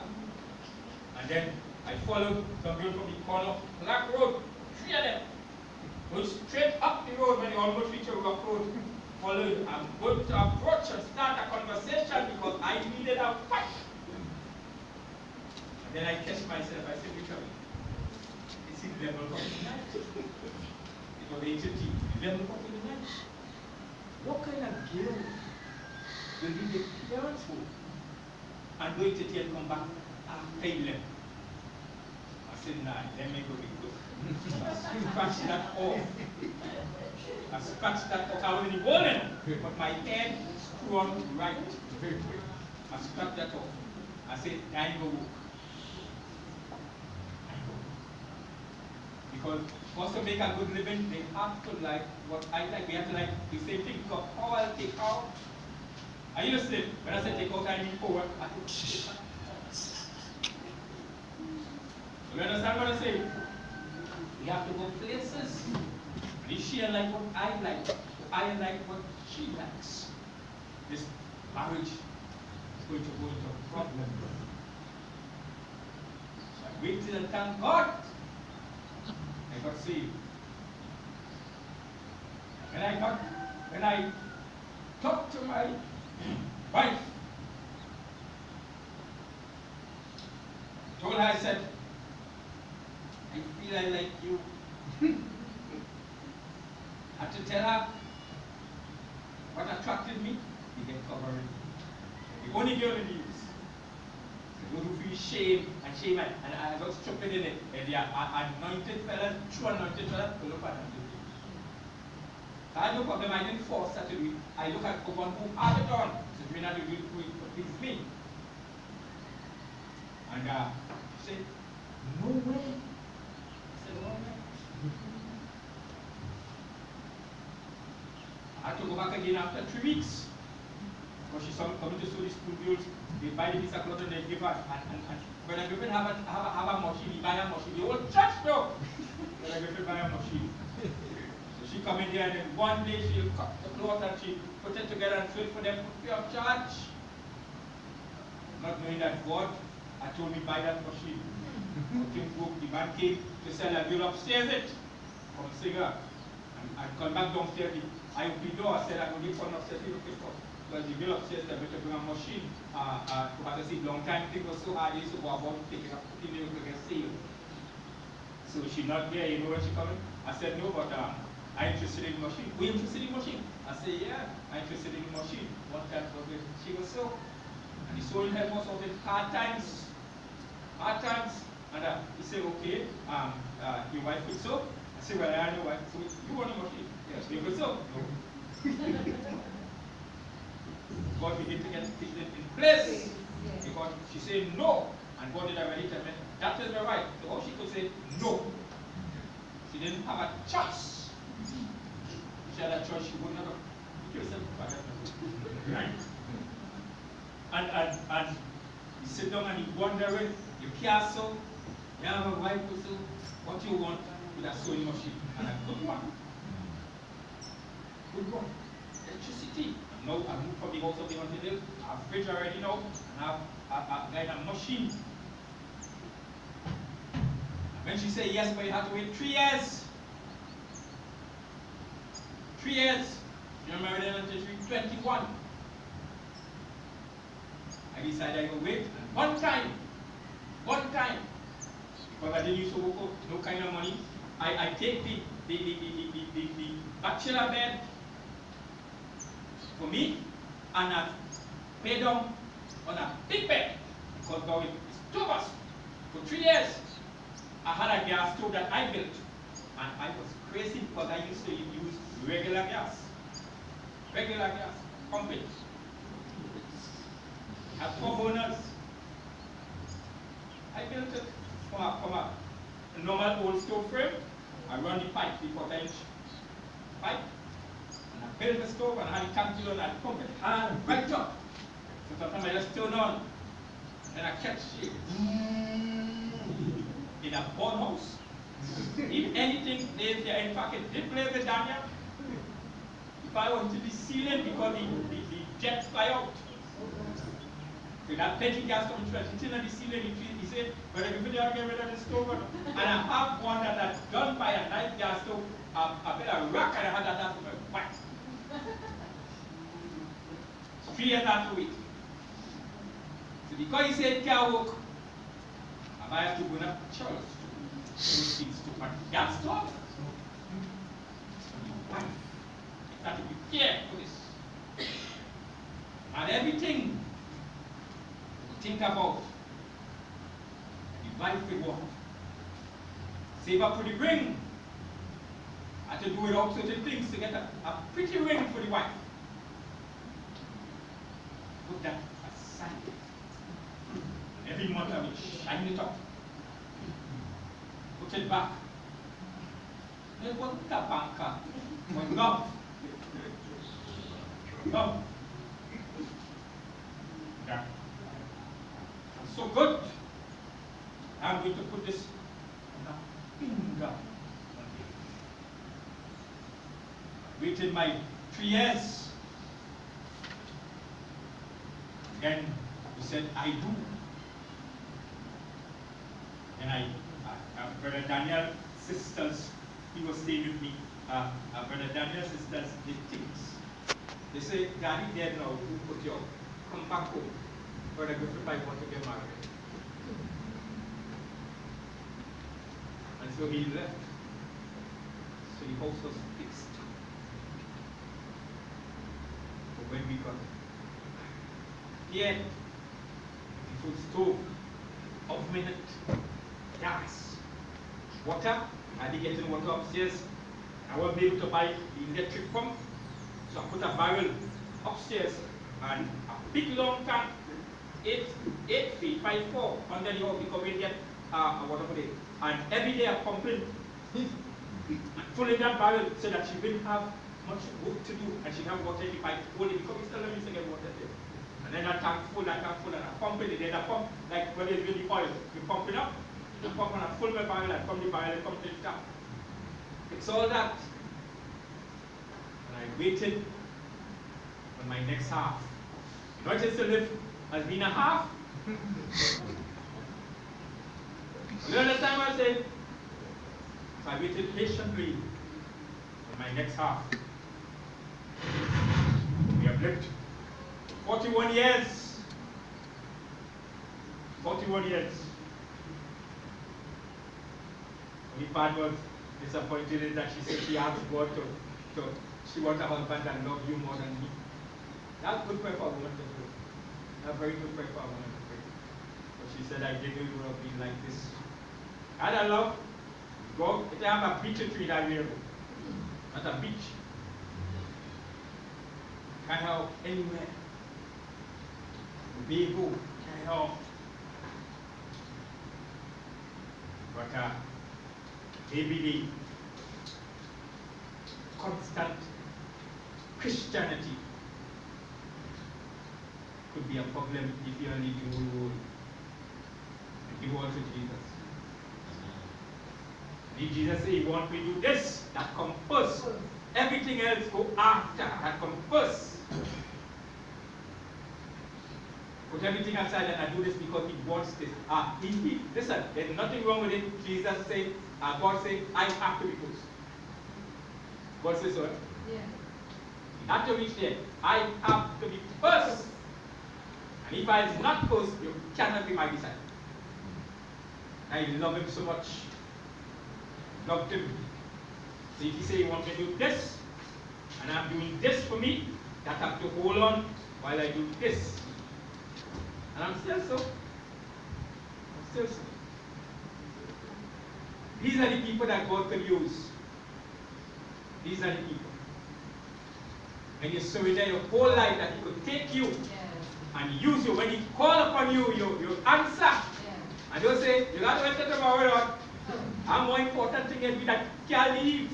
And then I followed some girl from the corner of Black Road. 3 of them. Going straight up the road when they almost reach a rock road. Followed. I'm going to approach and start a conversation because I needed a fight. And then I catch myself. I said, Richard, it's 11 o'clock in the night. It was 8:30. 11 o'clock in the night. What kind of girl will leave the parents home and go to and come back after 11? I said, nah, let me go be good. I scratched that off. I scratched that off. I was in the morning, but my head screwed on right. I scratched that off. I said, I ain't gonna work. Because for us to make a good living, they have to like what I like. We have to like the same thing. Because how I'll take out. Are you listening? When I say take out, I mean forward. You understand what I say? We have to go places. And she like what I like. I like what she likes. This marriage is going to go into a problem. So I waited and thank God I got saved. When I talked to my wife, I told her, I said, I feel I like you. I had to tell her what attracted me, you get covering. The only girl in the use. Those who feel shame and I got stupid in it. And they are anointed fellas, true anointed fellas, to look at them. So I had no problem, I didn't force her to do it. I look at the one who had it on. So we're not doing it to please me. And she said, no way. I said, no way. I had to go back again after 3 weeks. Because she saw me coming to school, the school girls, they buy the piece of cloth and they give her. And when I Griffith have a machine, he buy a machine. The whole church though. When I Griffith buy a machine. So she come in there and then one day she'll cut the cloth and she put it together and sew it for them for free of charge. Not knowing that God had told me buy that machine. The man came to sell a girl upstairs it from a singer. And I come back downstairs. I opened the door, I said I'm going to give one upstairs. Because the girl upstairs said to bring a machine. But I see long time things was so hard, they used to go about taking up 15 minutes to get sealed. So she's not there, you know when she coming? I said no, but I'm interested in the machine. Were you interested in the machine? I said, yeah, I'm interested in the machine. One time she was so. And the sewing help us out in hard times. Hard times. And he said, okay, your wife could sew? I said, well, I know wife. So you want a machine? Yes, you could sew? No. God began to get things in place. Because she said no. And God did already tell me, that is the right. So all she could say no. She didn't have a choice. If she had a choice, she would not have put herself right. And you sit down and you wondering, you can't sew, you have a wife to sew, what you want with a sewing machine. And a good one. Good one. Electricity. No, I moved from the house of the hunting hill. I have a fridge already now, and I have a machine. When she said yes, but you have to wait 3 years. 3 years. You remember then until she was 21. I decided I would wait. And one time, because I didn't use to work out, no kind of money, I take the bachelor bed for me, and I pay down on a big bed, because now it's 2 of us. For 3 years, I had a gas stove that I built, and I was crazy because I used to use regular gas, pumping. I had 4 burners. I built it from a normal old stove frame. I run the pipe, the 4-inch pipe. And I built the stove and I had a tank and I pump it hard right up. So sometimes I just turn on and I catch it. In a born house. If anything plays there, in fact it did play with Daniel. If I went to the ceiling because the jets fly out. So that plenty gas coming through, I sit on the ceiling, he said, but if you don't get rid of the stove, and I have one that is done by a nice gas stove, I put a rack and I had that for my wife. 3 years after it. So because he said it can't work, I have to go up to church to put gas stove. My wife had to be careful for this. And everything think about the wife we want. Save up for the ring. I had to do without certain things to get a pretty ring for the wife. Put that aside. Every month I would shine it up. Put it back. It wasn't a banker. It was love. Yeah. So good. I'm going to put this on a finger. Waited my 3 years. Then he said, I do. And Brother Daniel's sisters, he was staying with me. Brother Daniel's sisters did things. They say, Daddy dead now, who put you out? Come back home. Brother Griffith, I want to get married. And so he left. So the house was fixed. But when we got here, the food stove, oven it, gas, water. I did get in water upstairs. I wasn't able to buy the electric pump. So I put a barrel upstairs and a big long tank, 8 feet by 4 under the house because we get water for it. And every day I'm pumping, filling that barrel so that she wouldn't have much work to do and she can have water in the pipe only because we still used to get water there. And then that tank full, and I pump it, then I pump, like when it's really oil, you pump it up, you pump and I fill my barrel, I pump the barrel, and pump the tap. It's all that. And I waited for my next half. Not just to live has been a half. You understand what I'm saying? So I waited patiently for my next half. We have lived 41 years. 41 years. The part was disappointed is that she said she asked God to she wants a husband that loves you more than me. That's good prayer for a woman to do. That's very good prayer for a woman to pray. But she said, I didn't know it would have been like this. And I love God. If I have a beach tree that way, not a beach. Can't help anywhere. Bago, can't help. But maybe the constant Christianity could be a problem if you only do and give all to Jesus. Did Jesus say, you want me to do this? That comes first. Everything else go after. That comes first. Put everything aside and I do this because he wants this. Listen, there's nothing wrong with it. Jesus said, God said, I have to be first. God says so. Yeah. Not to reach there. I have to be first. And if I am not first, you cannot be my disciple. I love him so much. Loved him. So if he say you want me to do this, and I'm doing this for me, that I have to hold on while I do this. And I'm still so. I'm still so. These are the people that God can use. These are the people. And you surrender your whole life that he could take you and use you. When he call upon you, you answer. And you'll say, you got to enter tomorrow, Lord. And more important thing is that you can't leave.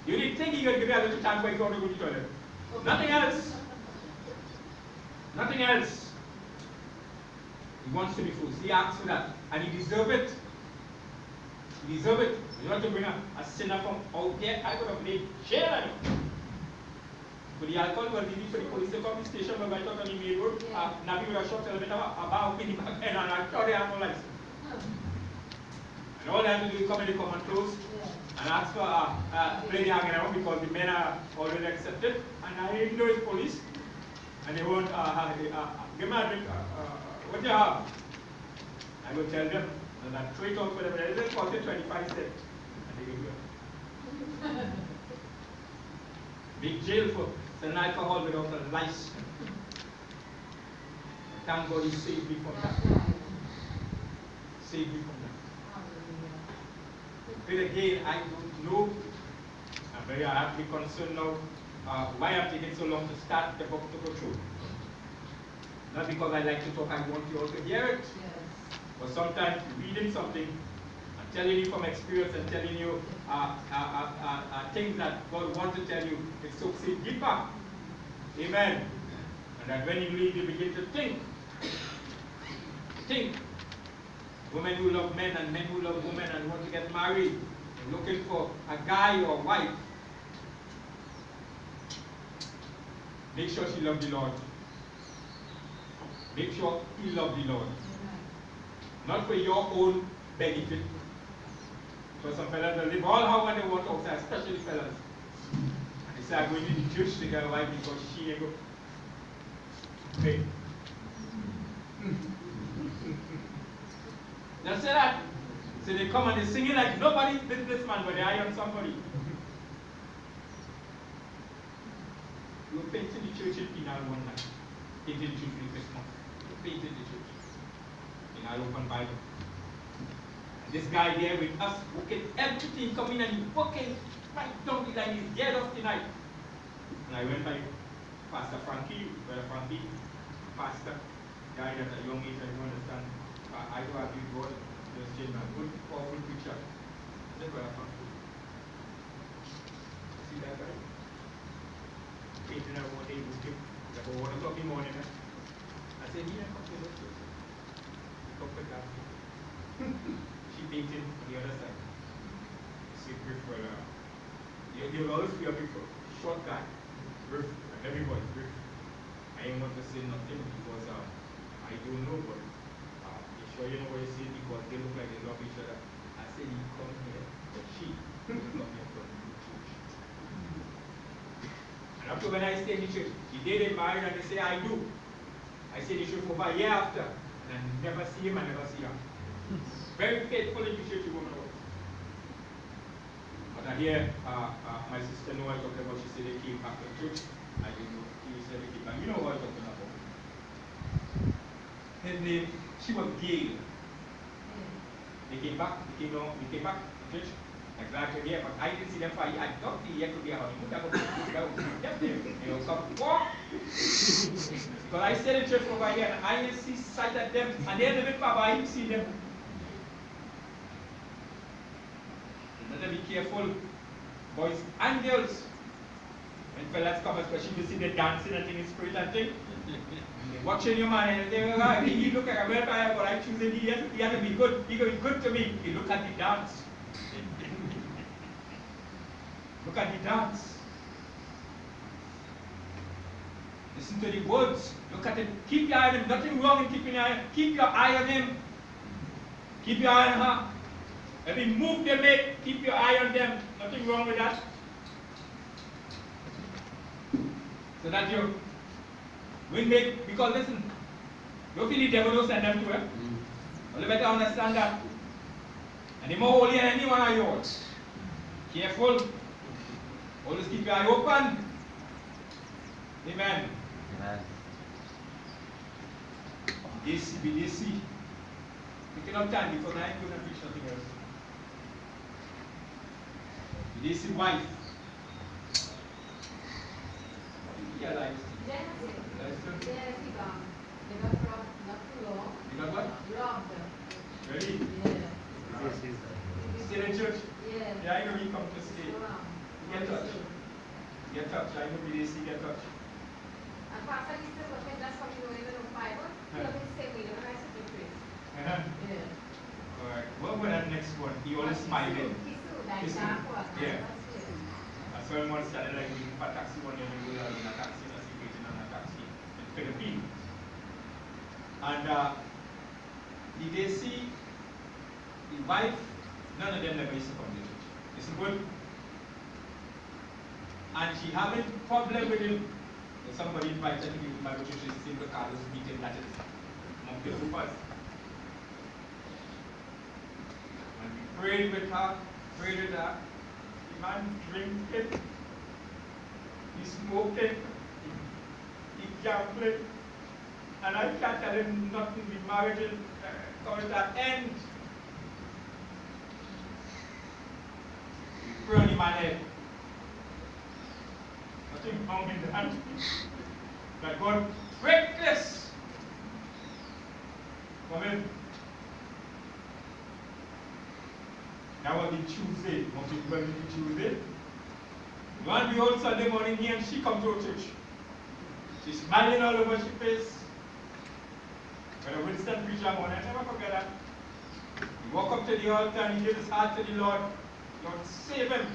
You didn't think you're going to give me a little time for you to go to the toilet. Nothing else. Nothing else. He wants to be full. He asks for that. And he deserves it. He deserves it. You want to bring a sinner from out there, I would have made jail on you. But the alcohol was needed for the police to come to the station when I talk on the main road. Nabi would have shot a little bit about me back then and I thought they had no license. And all they had to do is come in the common clothes and ask for play the hanging around because the men are already accepted. And I didn't know it's police. And they won't give me a drink. What do you have? I will tell them that trade out for them. It doesn't cost you 25 cents. And they give you it. Big jail for selling alcohol without a license. Thank God he saved me from that. Saved me from that. But again, I don't know. I have to be concerned now why I'm taking so long to start the book to go through. Not because I like to talk, I want you all to hear it. Yes. But sometimes reading something, and telling you from experience and telling you things that God wants to tell you, it soaks in deeper. Amen. And that when you read, you begin to think. Think. Women who love men and men who love women and want to get married, and looking for a guy or wife. Make sure she loves the Lord. Make sure he loves the Lord. Not for your own benefit. For some fellas that live all how they want outside, especially fellas. And they say, I'm going to the church to get a wife because she ain't go. Hey. They say that. So they come and they sing it like nobody's businessman, but they iron somebody. We were painting the church in Pinal one night. Painting the church in Christmas. We painted the church. In our open Bible. And this guy there with us, working everything, coming and he's working right down the line. He's dead off tonight. And I went by Pastor Frankie, Brother Frankie, pastor, guy at a young age, I don't understand. I do have big God, just change my good, powerful preacher. That's Brother Frankie. See that guy? Painting her one day, working. Like a 1 o'clock in the morning. I said, yeah, come to this church. Come to that. She painted on the other side. See, Griffith, you always feel before. Short guy. Griffith, everybody, Griffith. I ain't want to say nothing because I don't know, but I'm sure you know what you see because they look like they love each other. I said, you come here, but she doesn't love me from the church. And after when I stay in the church, she dated, married, and they say, I do. I say they should go over a year after, and I never see him, I never see her. Very faithful in the church, you woman. But I hear my sister Noah talking about, she said they came back to church. I didn't know, he said they came back. You know what I'm talking about. His name, she was Gail. They came back to church. I'm glad to hear, but I didn't see them for a year. I thought the year could be a honeymoon. That was kept them. You know, come walk. Because I stayed in church for over a year and I didn't see sight of them, and they're living far, but I didn't see them. You better be careful, boys and girls. When fellas come, especially you see the dancing and thing in spirit and thing. Watching your man and they he look like a vampire, but I choose him. He has to be good. He can be good to me. He look at the dance. Look at the dance. Listen to the words. Look at it. Keep your eye on him. Nothing wrong in keeping your eye. Keep your eye on him. Keep your eye on her. Every move they make, keep your eye on them. Nothing wrong with that. So that you will make, because listen, you feel the devil don't send them to her. You better understand that. And the more holy than anyone of yours. Careful. Always keep your eye open. Amen. Amen. BDC. Picking up time because I ain't going to preach nothing else. BDC wife. Yeah, like. Yes, he got. They got robbed not too long. You got what? Robbed. Ready? Yeah. Still in church? Yeah. Yeah, I know you come to stay. Get touch. Get touch. I know BDC get touch. And Pastor used to look at that's how you know even on Bible. He always say, wait, when I sit in praise. Yeah. Alright. What about that next one? He always smiling. He's yeah. That's why one started like in a taxi one day we were in a taxi, waiting on a taxi in Philippines. And did they see the wife? None of them never used to come to church. It's good. And she having problem with him. Somebody invited me to Bible church to see the Carlos meeting that is among the troopers. And we prayed with her, the man drinking, he smoking, he gambling, and I can't tell him nothing. The marriage is coming to an end. pray on him and head. Nothing wrong in that. But God, break this. Come in. That was the Tuesday. Most people believe the Tuesday. One behold Sunday morning, he and she come to church. She's smiling all over her face. When Winston preached that morning, I never forget that. He walked up to the altar and he gave his heart to the Lord. Lord, save him.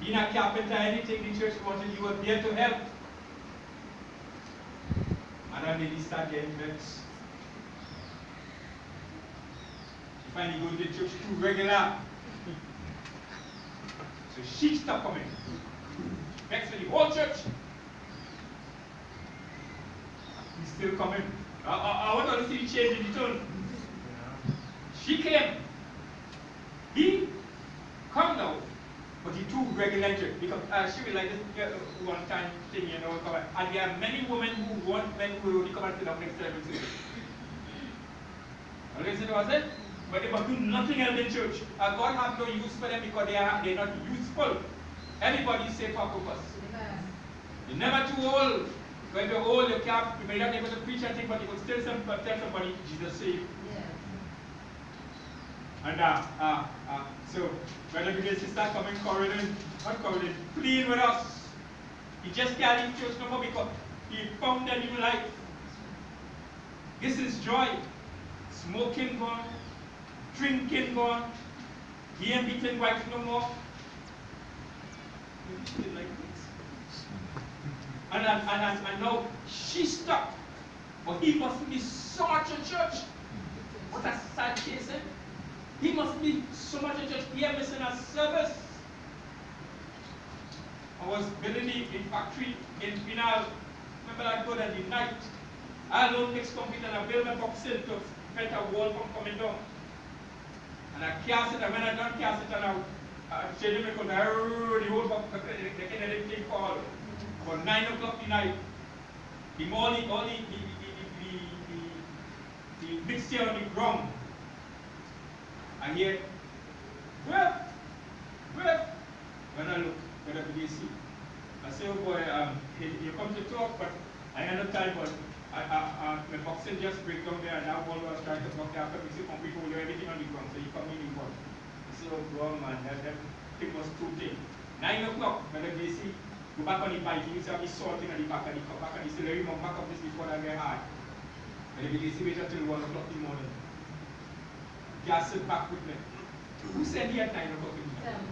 Being a carpenter, anything the church wanted, he was there to help. And then lady started getting vexed. She finally goes to the church too regular. So she stopped coming. Vexed with the whole church. He's still coming. I want to see the change in the tone. She came. He come now. But he too regular because she will like this one time thing, you know, and there are many women who want men who will come and sit down next to everything. Listen, was it? But they must do nothing else in church. God have no use for them because they're not useful. Everybody is safe for purpose. You're never too old. When you're old, you may not be able to preach anything, but you will still tell somebody Jesus saved. And so Brother Griffith sister coming pleading with us. He just can't leave church no more because he found a new life. This is joy. Smoking gone, drinking gone, he ain't beating wife no more. Maybe like this. And now she stopped. But he must be so much in church. What a sad case, eh? He must be so much in church. He is missing a service. I was building in factory in Pinal. Remember that good at the night. I don't fix computer and I build a box in to prevent a wall from coming down. And I cast it, and when I don't cast it, and I change it because the whole box, the Canadian thing called. About 9 o'clock at night, the morning, all the mixture on the ground. I hear, Griff. When I look, when I begin to see, I say, oh boy, you come to talk, but I had no time, but my boxing just break down there, and that wall was trying to block after we see concrete over everything on the ground, so you come in the wall. I say, oh God, man, that thing was too thick. 9 o'clock, when I see, go back on the bike, you see me salting at the back, and the back, and you still remember back up this before I get hard. And if you see, wait until 1 o'clock in the morning. Just sit back with me. Who said he had 9 o'clock in the morning?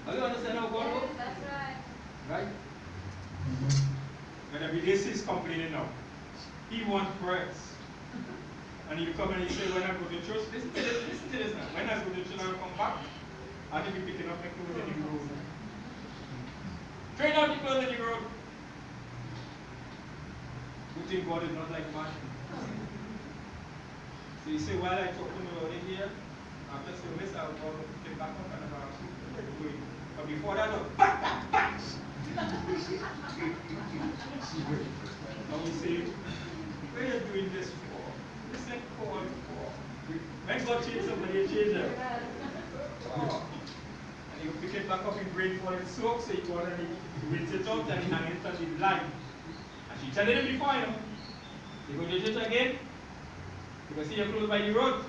Do you understand how God works? That's right. Right? When every day is complaining now, he wants prayers. And you come and you say, when I go to church, listen to this now. When I go to church and I come back, I think be picking up my clothes in the road. Train out the clothes in the road. You think God is not like man? So you say, while I talk to you over here, after service, I'll go get back up and about going. But before that, back! Now we say, what are you doing this for? This ain't called for. When God changes somebody, you change them. Oh. And you pick it back up in brain for it soak, so you go and you rinse it out and you hang it on the line. And she telling him before, you know. You go to church again, you can see your clothes by the road.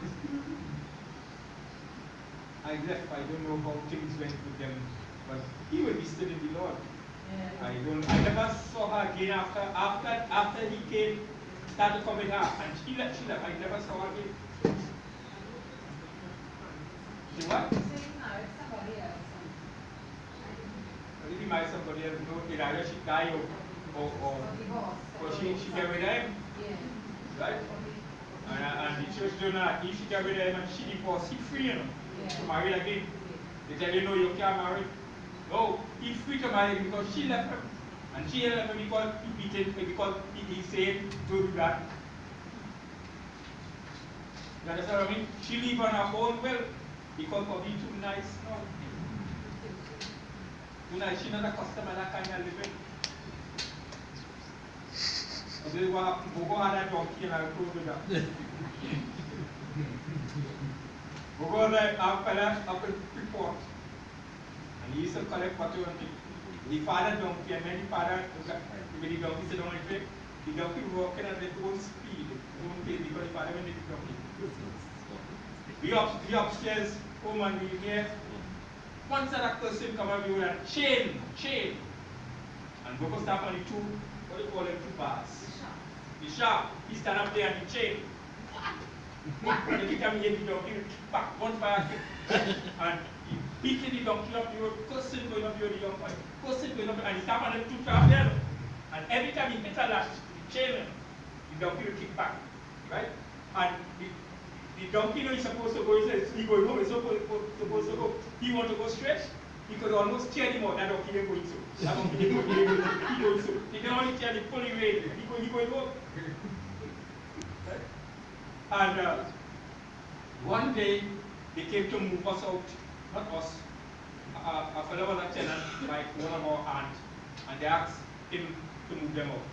I left, I don't know how things went with them, but he will be still in the Lord. Yeah. I never saw her again after he came, started coming out, and she left, I never saw her again. She what? She's married somebody else. If he married somebody else, no, either she died or she get rid of him. Yeah. Right? And the church don't know, if she get rid of him and she divorced, he free, you know. To marry again. They tell you, no, you can't marry. No, he's free to marry because she left him. And she left him because he beat it, because he said, don't do that. You understand what I mean? She live on her own will because of being too nice. No. Too nice, she's not a customer that kind of living. So this is what happened. Go had a donkey and I'll prove it up. We go there, our fella up in Freeport. And he used to collect water on the father donkey, and then the father, when the donkey sit on the trip, the donkey walking at its own speed, its own pace, because the father went to the donkey. We upstairs, home, and we hear one set of person come up with a chain. And we go stop on the two, what do you call them, two bars? The sharp. He stand up there and the chain. And every time he hit the donkey, he kick back, one fire kick. And he beating the donkey up the road, cussing going up the road, the young boy, cussing going up, and he stand on them two trap there. And every time he hit a lash, the chain, the donkey will kick back. Right? And the donkey knows he's supposed to go, he says, he going home, he's supposed to go. He want to go straight, he could almost tear him out, that donkey ain't going so. That donkey ain't going so. He can only tear the fully weight, he going home. And one day, they came to move us out, not us, a fellow was a tenant by one of our aunts, and they asked him to move them out.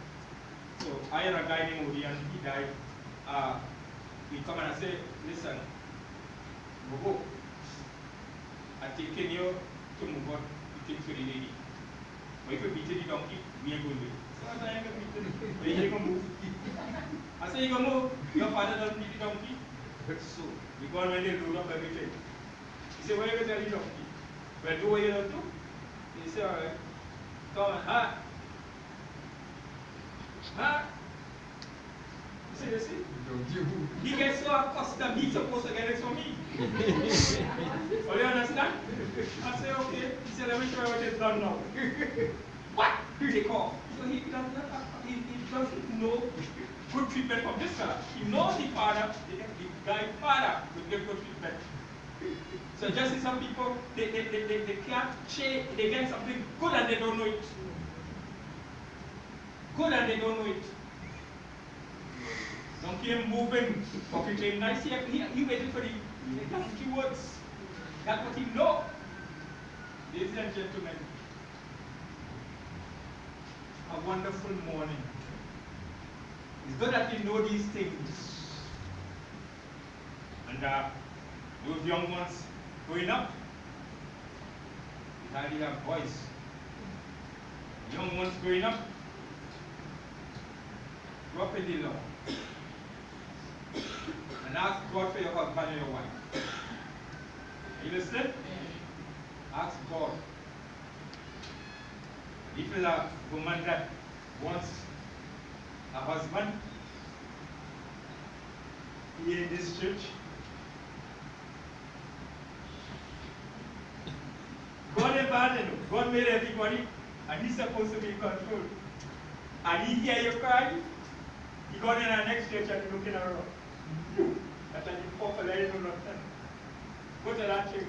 So I had a guy named Odi, and he died. We come and I say, listen, Bobo, I'm taking you to move on the things for the lady. But if you beat the donkey, we ain't going to do it. So I ain't going to beat it. Where you going to move? I say, you going to move? Your father doesn't beat the donkey. So we go on when they load up everything. He said, where are you going to tell the donkey? Well, do what you don't do. He said, all right. Come on, huh? Huh? You see? He gets so accustomed, he's supposed to get it from me. Oh, you understand? I say, okay. He said, let me show you what it's done now. What? Take off. So he doesn't know good treatment from this fella. He knows the father, the guy's father will give good treatment. So just see some people, they can't change, they get something good and they don't know it. Good and they don't know it. Donkey him moving, talking to him nice. He waiting for the donkey words. That's what he know. Ladies and gentlemen, a wonderful morning. It's good that we know these things. And those young ones growing up, they hardly have voice. Young ones growing up, grow up in the law. And ask God for your husband and your wife. Are you listening? Ask God. If it's a woman that wants a husband here in this church, God is bad enough. God made everybody, and He's supposed to be in control. And He hear you cry. He got in our next church and He's looking around. That's an important lesson. Go to that church.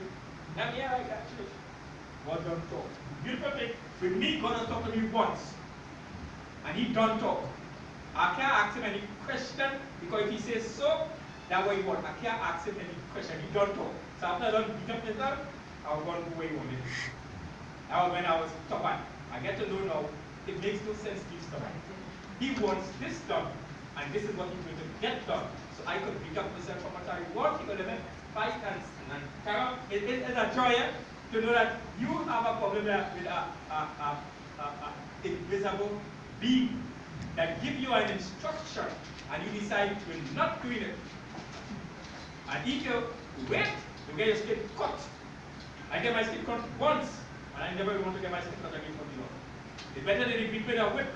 Now, yeah, like that church. God don't talk. Beautiful thing. With me, God has talked to me once. And He don't talk. I can't ask Him any question because if He says so, that's what He wants. I can't ask Him any question. He don't talk. So after I don't beat up myself, I was going to go away on it. That was when I was stubborn. I get to know now, it makes no sense to be stubborn. He wants this done, and this is what He's going to get done. So I could beat up myself how much I want. He could have fight and terror. It is a joy to know that you have a problem with a invisible being that give you an instruction and you decide you're not doing it. And if you wait, you get your skin cut. I get my skin cut once, and I never want to get my skin cut again from the Lord. It's better than he beat with a whip.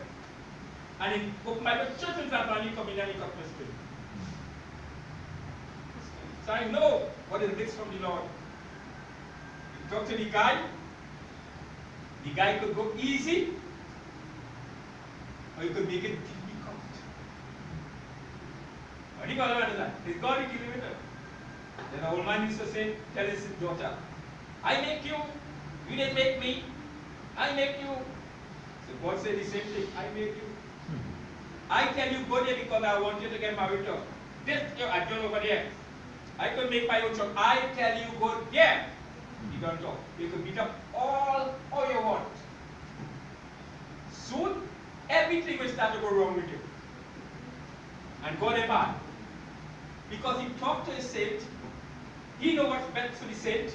And he opened my church himself and he come in and he cut my skin. So I know what is this from the Lord. You talk to the guy could go easy, or you could make it difficult. What do you call that? Is God a kilometer? Then the old man used to say, tell his daughter, I make you, you didn't make me, I make you. So God said the same thing, I make you. I tell you go there because I want you to get married to. This I don't over there. I could make my own choice. I tell you go there. You don't talk. You could beat up all you want. Soon, everything will start to go wrong with you. And God is bad. Because He talked to His saint, He knows what's best for the saint.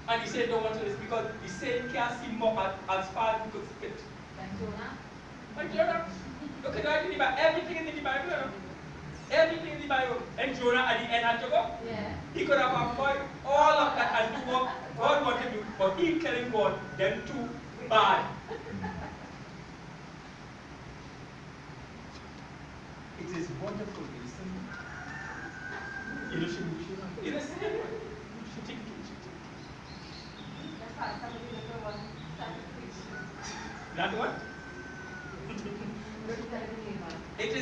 And the saint don't want to listen because the saint can't see more as far as he could see it. Like Jonah? Like Jonah. Look at that in the Bible. Everything in the Bible. Everything in the Bible. And Jonah at the end had to go. Yeah. He could have avoided all of that and do what God wanted to do. But he telling God, them too bad. It is wonderful, isn't it? You know, she think. That's why somebody never wants to start to preach. Not what? It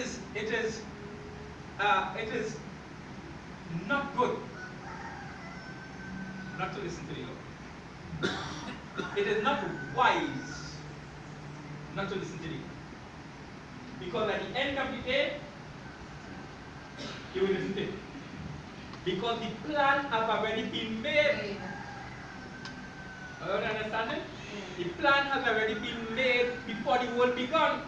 is not good not to listen to the Lord. It is not wise not to listen to the Lord. Because at the end of the day, you will listen to it. Because the plan has already been made. You understand it? The plan has already been made before the world began.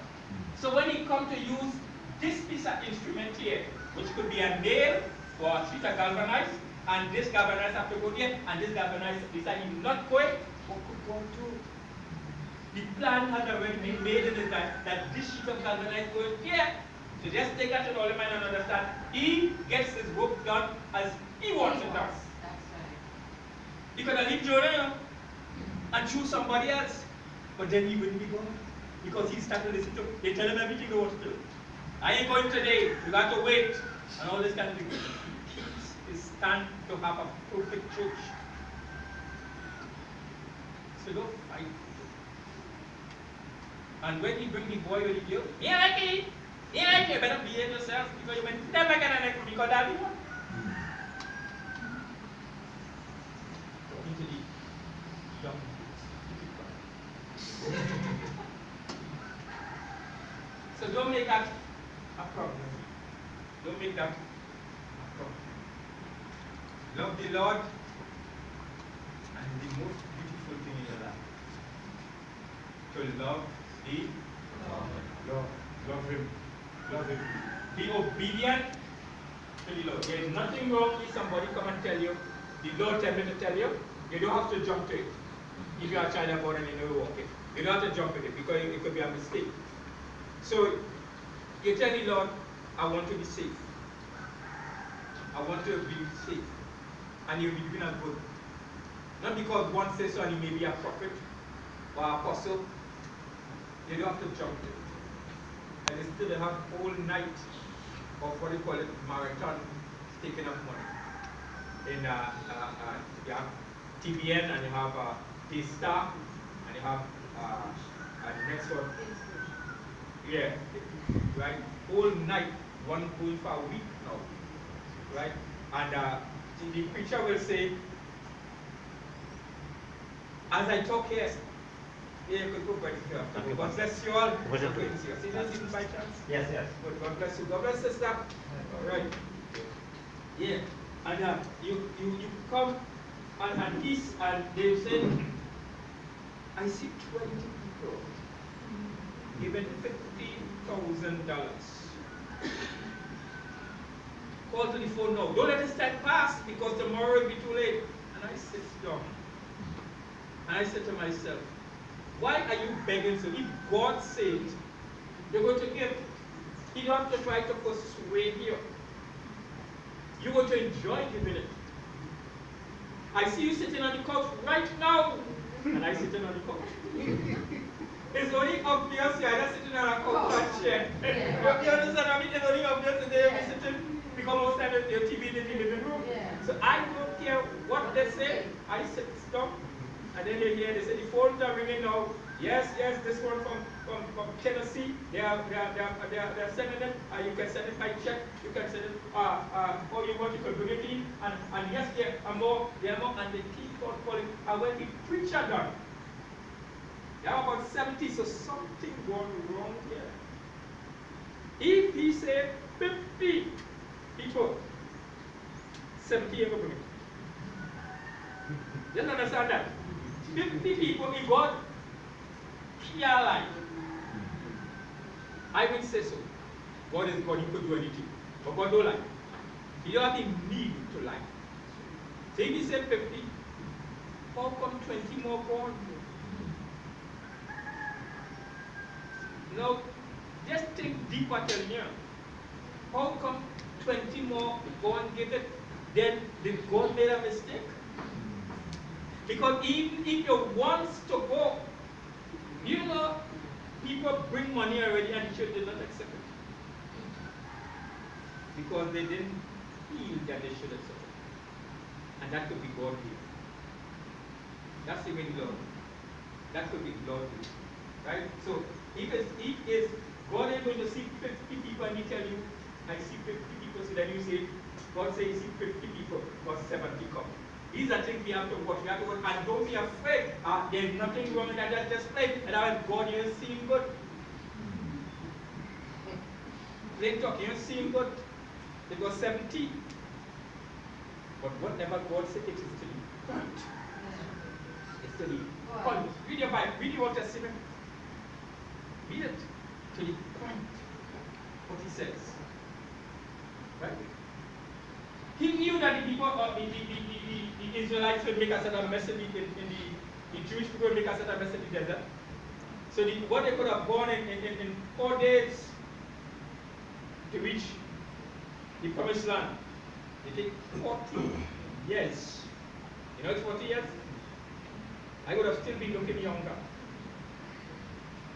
So when he comes to use this piece of instrument here, which could be a nail or a sheet of galvanized, and this galvanized have to go there, and this galvanized decided not going, what could God do? The plan has already been made in the time that this sheet of galvanized goes here. So just take that to all the mind and understand. He gets his work done as he wants it done. He could have leave Jonah and choose somebody else, but then he wouldn't be God because he started to listen to. They tell him everything they want to do. I ain't going today. You got to wait and all this kind of thing. It's time to have a perfect church. So don't fight. And when you bring the boy or the girl, he like it. He like it. Better behave yourself because you may never get an echo because that's the one. Talking to the young people. So don't make that a problem. Don't make that a problem. Love the Lord and the most beautiful thing in your life. To love the Lord. Love him. Love him. Be obedient to the Lord. There is nothing wrong if somebody come and tell you, the Lord tell me to tell you, you don't have to jump to it. If you are a child of God and you know walk it. You don't have to jump at it because it could be a mistake. So you tell the Lord, I want to be safe. I want to be safe. And you'll be doing as good. Not because one says so and he may be a prophet or apostle. You don't have to jump to it. And instead they have all night of what they call it marathon taking up money. In you have TBN and you have Daystar and you have the next one. Yeah, right. All night, one going for a week now, right? And the preacher will say, as I talk here, yeah, you could go back here. God bless you all. See this even by chance? Yes, yes. God bless you. God bless sister. All right. Yeah, and you come and this, and they say, I see 20 people given $50,000. Call to the phone now. Don't let this time pass because tomorrow will be too late. And I sit down. And I said to myself, why are you begging so? If God said you're going to give, you don't have to try to persuade you. You're going to enjoy giving it. I see you sitting on the couch right now. And I sitting on the couch. It's only obvious you're not sitting on a couch chair. You understand? I mean, it's only obvious that you'll be sitting because most of your TV is in the living room. So I don't care what they say. I sit down. And then you hear they say the phones are ringing now. Yes, this one from Tennessee. They are sending it. You can send it by check. You can send it or you want you can bring it in. And yes, there are more, and they keep on calling. And when the preacher done, there are about 70, so something gone wrong here. If he said 50 people, 70 ever bring it. You understand that? 50 people, if God can't lie, I will say so. God is God, you could do anything. But God don't lie. He don't have the need to lie. So if you say 50, how come 20 more born? Now, just think deeper till here. How come 20 more born give it? Then did God made a mistake? Because even if you want to go, you know, people bring money already and the church did not accept it. Because they didn't feel that they should accept it. And that could be God here. That's even Lord. That could be Lord here. Right? So if God is going to see 50 people and he tell you, I see 50 people, so then you say, God says you see 50 people, but 70 come. These are things we have to watch. We have to watch. And don't be afraid. There's nothing wrong with that just play. And I went, God, you're seeing good. Plain talk, you're seeing good. It was 70. But whatever God said, it is to be. It's to be. Read your Bible. Read your Old Testament. Read it to the point. What he says. Right? He knew that the people, the Israelites would make a certain message in the Jewish people would make a certain message in the desert. So what they could have gone in 4 days to reach the promised land, they take 40 years. You know it's 40 years? I would have still been looking younger.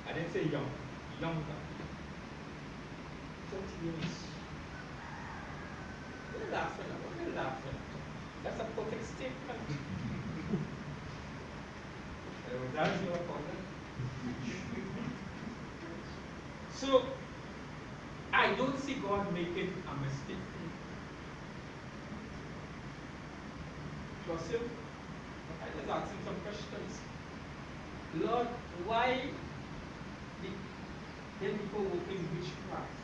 I didn't say young, younger. 40 years. What are you laughing at? What are you laughing at? That's a perfect statement. That's your problem. So, I don't see God making a mistake. Trust him. I just ask him some questions. Lord, why did then people working witchcraft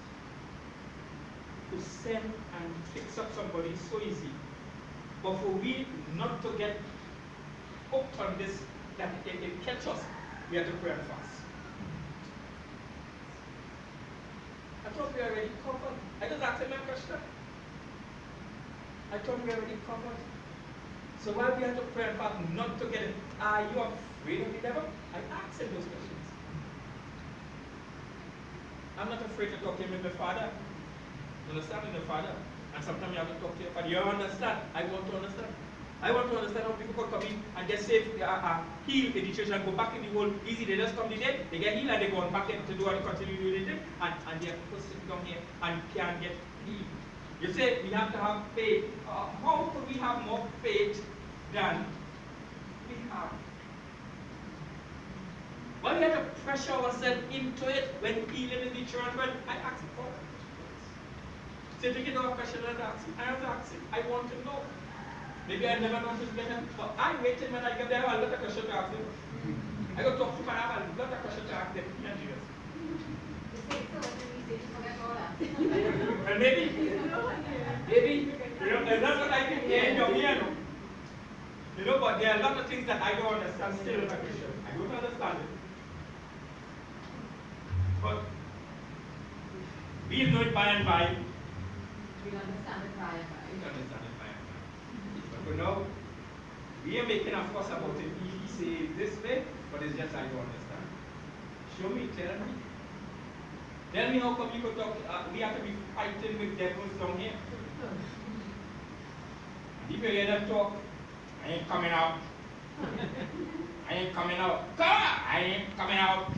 to send and fix up somebody so easy? But for we not to get hooked on this, that it catch us, we have to pray and fast. I thought we already covered. I just asked him a question. I thought we already covered. So why we have to pray and fast not to get it? Are you afraid of the devil? I asked him those questions. I'm not afraid to talk to him with the Father. You understand, with the Father? And sometimes you have to talk to your Father. You understand? I want to understand. I want to understand how people could come in and just say, heal in the church and go back in the world easy. They just come today, they get healed and they go on back to do and continue doing it. And they are people sitting down here and can't get healed. You say we have to have faith. How could we have more faith than we have? Why we have to pressure ourselves into it when healing in the church? When I ask for it. So if you get a question, I have to ask him. I want to know. Maybe I never know to get him. But I waited when I get there, I'll let a question to ask him. I go talk to my I'll let a question to ask them. Yeah, Jesus. And maybe, there's not what I can hear in your ear. But there are a lot of things that I don't understand still in a Christian. I don't understand it. But we'll know it by and by. We'll understand it by and by. We'll understand it by and by. But for now, we are making a fuss about it. He says this way, but it's just I don't understand. Show me, tell me. Tell me how come you could talk, we have to be fighting with devils down here. If you hear them talk, I ain't coming out. I ain't coming out. Come on! I ain't coming out.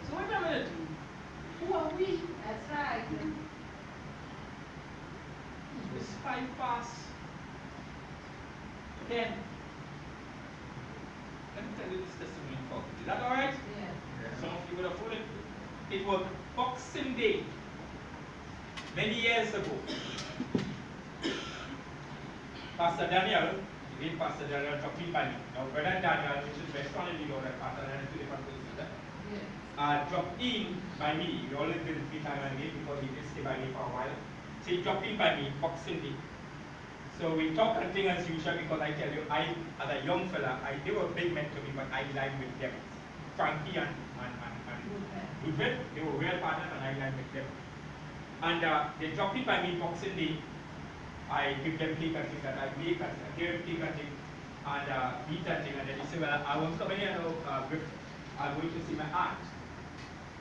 So wait a minute. Who are we? That's right. It's 5 past 10. Let me tell you this testimony for. Is that alright? Yeah. Some of you would have heard it. It was Boxing Day many years ago. Pastor Daniel, the great Pastor Daniel, talking by me. Now, Brother Daniel, which is best friend in the Lord, and Pastor Daniel, two different persons, dropped in by me. We always visit 3 times a day because he did stay by me for a while. So he dropped in by me, Boxing Day. So we talk and things as usual because I tell you, I, as a young fella, they were big men to me, but I lined with them. Frankie and Griffith, they were real partners and I lined with them. And they dropped in by me Boxing Day. I give them cake and things that I make and I give them cake and things and eat and things. And then he said, well, I want to come in here now, Griffith. I'm going to see my aunt.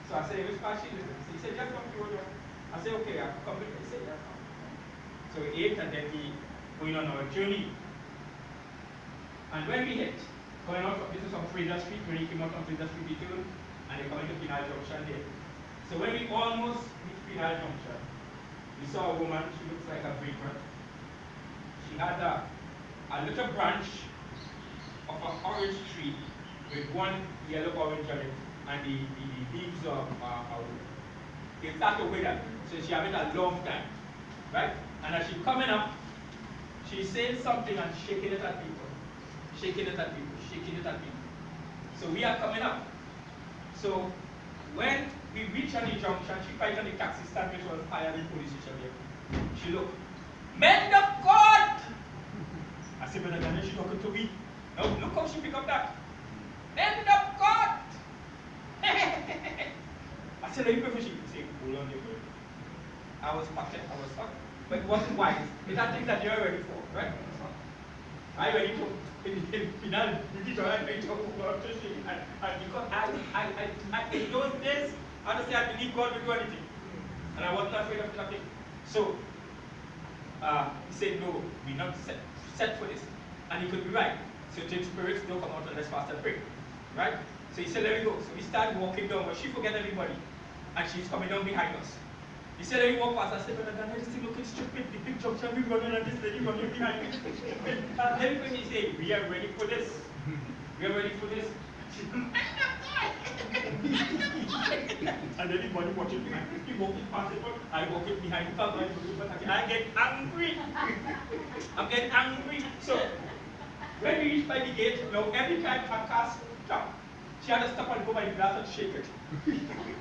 So I said, which part she lives in? He said, just come to her. I said, okay, I'll come with you. He said, yeah, come. So we ate and then we went on our journey. And when we hit, going out, this is on Fraser Street, when you came out on Fraser Street, we turned, and they come into Pinal Junction there. So when we almost reached Pinal Junction, we saw a woman, she looks like a vagrant. She had a little branch of an orange tree with one yellow orange on it, and the leaves are they start to wither. So she had it a long time, right? And as she's coming up, she's saying something and shaking it at people. Shaking it at people, shaking it at people. So we are coming up. So when we reach on the junction, she finds on the taxi stand which was higher than police station here. She looked, men of God! I said, Brother Daniel, she's talking to me. No, look how she picked up that. Men of God! I said, are you perfect? She said, hold on, dear. I was stuck. But it wasn't wise. It's not things that you're ready for, right? I ready to in Pinal, because I in those days, honestly, I believe God will do anything. And I was not afraid of nothing. So he said, no, we're not set for this. And he could be right. So the spirits don't come out unless fast and pray. Right? So he said, let me go. So we started walking down, but she forget everybody. And she's coming down behind us. He said, let me walk past. I said, Brother Daniel, this thing looking stupid. The big junction, we running and this lady running behind me. And everybody say, we are ready for this. We are ready for this. And everybody watching behind me. He walking past it, I walking behind her. I get angry. I'm getting angry. So, when we reach by the gate, now every time a car stopped, she had to stop and go by the glass and shake it.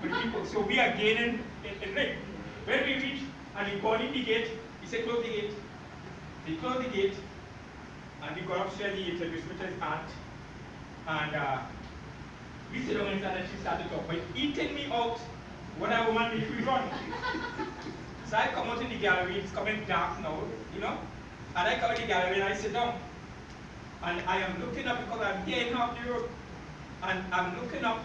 With people. So we are gaining in length. When we reach and he called in the gate, he said, close the gate. He closed the gate and we got upstairs, he introduced me to his aunt. And we sit down inside and she started to talk. But eating me out, what a woman makes me run. So I come out in the gallery, it's coming dark now, you know. And I come in the gallery and I sit down. And I am looking up because I'm here in half the road. And I'm looking up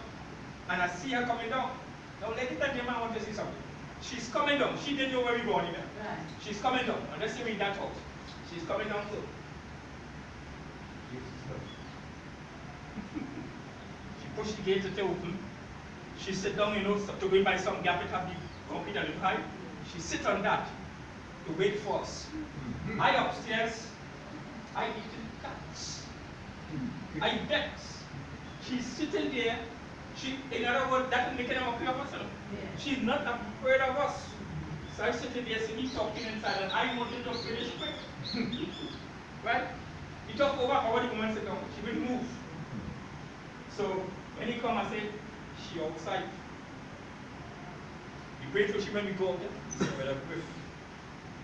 and I see her coming down. Now, ladies and gentlemen, I want to see something. She's coming down. She didn't know where we were going either. Right. She's coming down. And let's see me in that house. She's coming down too. She pushed the gate to open. She sit down, you know, to go by some gap, it have the concrete a little high. She sit on that to wait for us. I upstairs, I eating cats. I vex. She's sitting there. She, in other words, that's making a mockery of herself. Yeah. She's not afraid of us. So I sit there, see me talking inside, and I wanted to finish quick. Right? He talked over how the woman said, she will move. So when he come, I say, she outside. He prayed for she when we go out there. He said, Brother Griffith,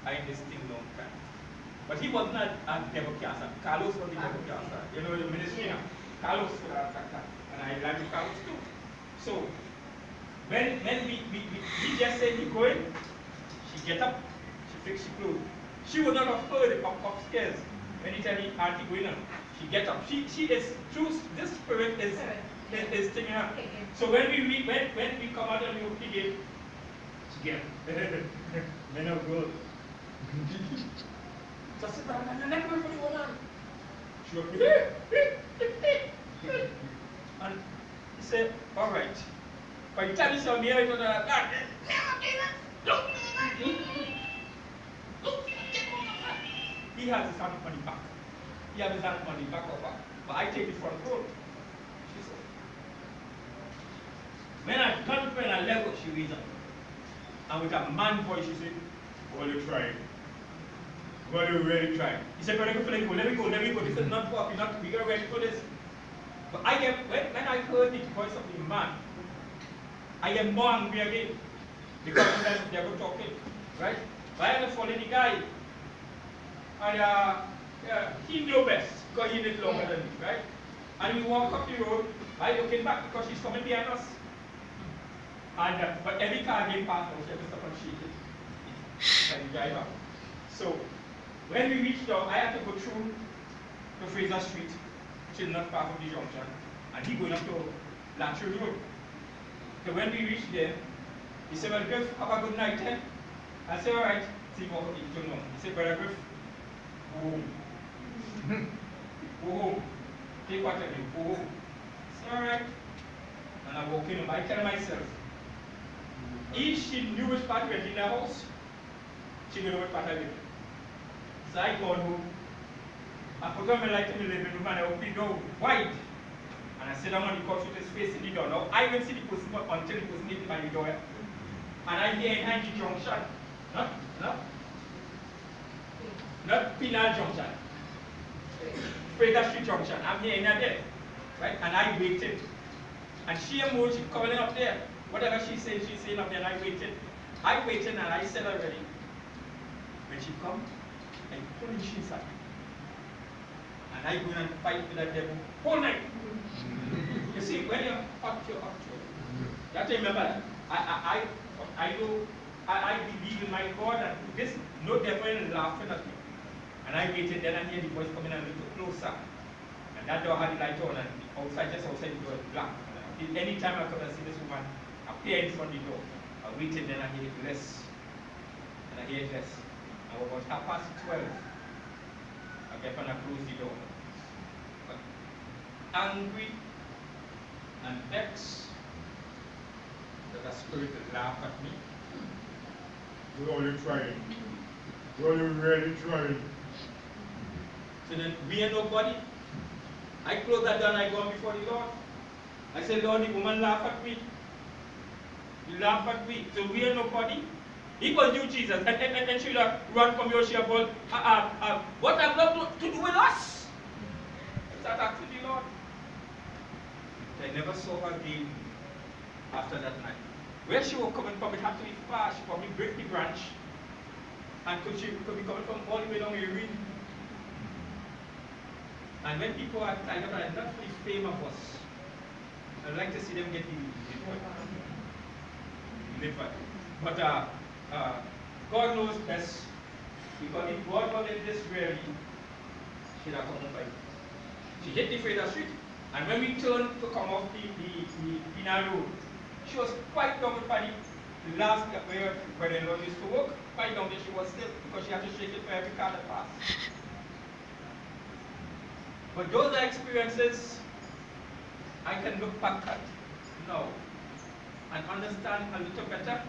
I in this thing long time. But he was not a devil caster. Carlos was the devil caster. You know the ministry now. Carlos was a factor. And I like Carlos too. So when we just said he going, she get up, she fix she clothes. She would not have heard it upstairs when he tell me auntie going on. She get up. She is true. This spirit is taking her. So when we come out and we open the gate, she get up. Men are good. So I said, I'm not going for the woman. She was and he said, all right. By the time he saw me, I told her, he has his hand on the back. He has his hand on the back of her. But I take the front road. She said. When I come to a level, she raised up. And with a man voice, she said, well, you try. Well, you really try. He said, let me go. This is not for we are ready for this. But I get when I heard the voice of the man, I get more angry again. Because they were talking. Right? But I had to follow the guy. And he knew best because he did longer than me, right? And we walk up the road, I looking back because she's coming behind us. And but every car came past us, she had to stop and shake it. And drive up. So When we reached down, I had to go through to Fraser Street, which is not far from the junction, and he going up to Lateral Road. So when we reached there, he said, well, Griff, have a good night, eh? I said, all right. See, he turned on. He said, brother Griff, go home. Go home. Take what I do. Go home. I said, all right. And I walk in, I tell myself, if she knew which part went in the house, she knew which part I lived. So I gone home. I put on my light in the living room and I opened the door wide. And I sat down on the couch with his face in the door. Now I went to see the person until the person hit by the door. And I hear behind the junction. Not Penal Junction. Fraser Street Junction. I'm here in there. Right? And I waited. And she emerged, she coming up there. Whatever she's saying up there, and I waited. I waited and I said already. When she come, I pull the sheets up. And I go and fight with that devil all night. You see, when you're up to you have to remember, I believe in my God, and this no devil laughing at me. And I waited, then I hear the voice coming a little closer. And that door had the light on, and outside, just outside the door, was black. Anytime I come and see this woman appear in front of the door, I waited, then I hear it less. And I hear it less. And about 12:30, I get and I close the door. But angry and vexed that the spirit will laugh at me. You're only trying. You're only really trying. So then, we ain't nobody. I close that door and I go before the Lord. I said, Lord, the woman laugh at me. You laugh at me. So we ain't nobody. He was you, Jesus. And she'll run from your ship. What have God to do with us? Start asking the Lord. I never saw her again after that night. Where she was coming from, it had to be far. She probably break the branch. And could be coming from all the way down here. And when people are tied up, and not for the fame of us, I'd like to see them get delivered. But God knows best, because if God wanted this really, she'd have come up by it. She hit the Fraser Street, and when we turned to come off the Penal Road, she was quite down by the last where brother-in-law used to work, quite down there she was still, because she had to shake it for every car that passed. But those are experiences I can look back at now and understand a little better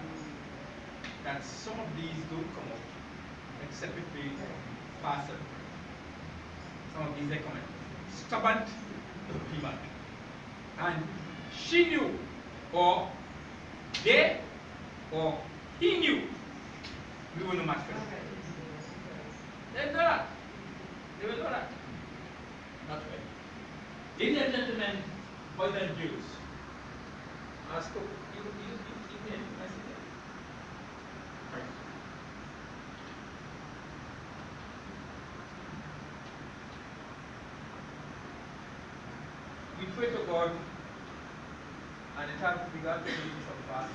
that some of these don't come out except if we pass them. Some of these they come out. Stubborn people. And she knew, or they, or he knew we were no match for them. They know that. They will know that. Not right. Ladies and gentlemen, boys and girls, ask you I see that. Right. We pray to God, and it has begun to do some fast.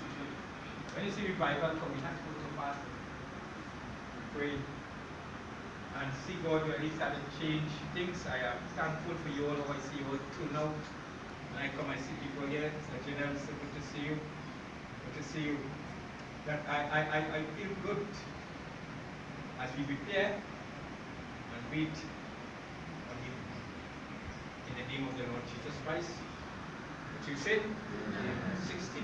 When you see revival come, we have to go to fast. We pray and see God really start to change things. I am thankful for you all, how I see you all too now. When I come, I see people here. Mr. General, so good to see you. Good to see you. That I feel good as we prepare and wait on you. In the name of the Lord Jesus Christ. What you said? 16.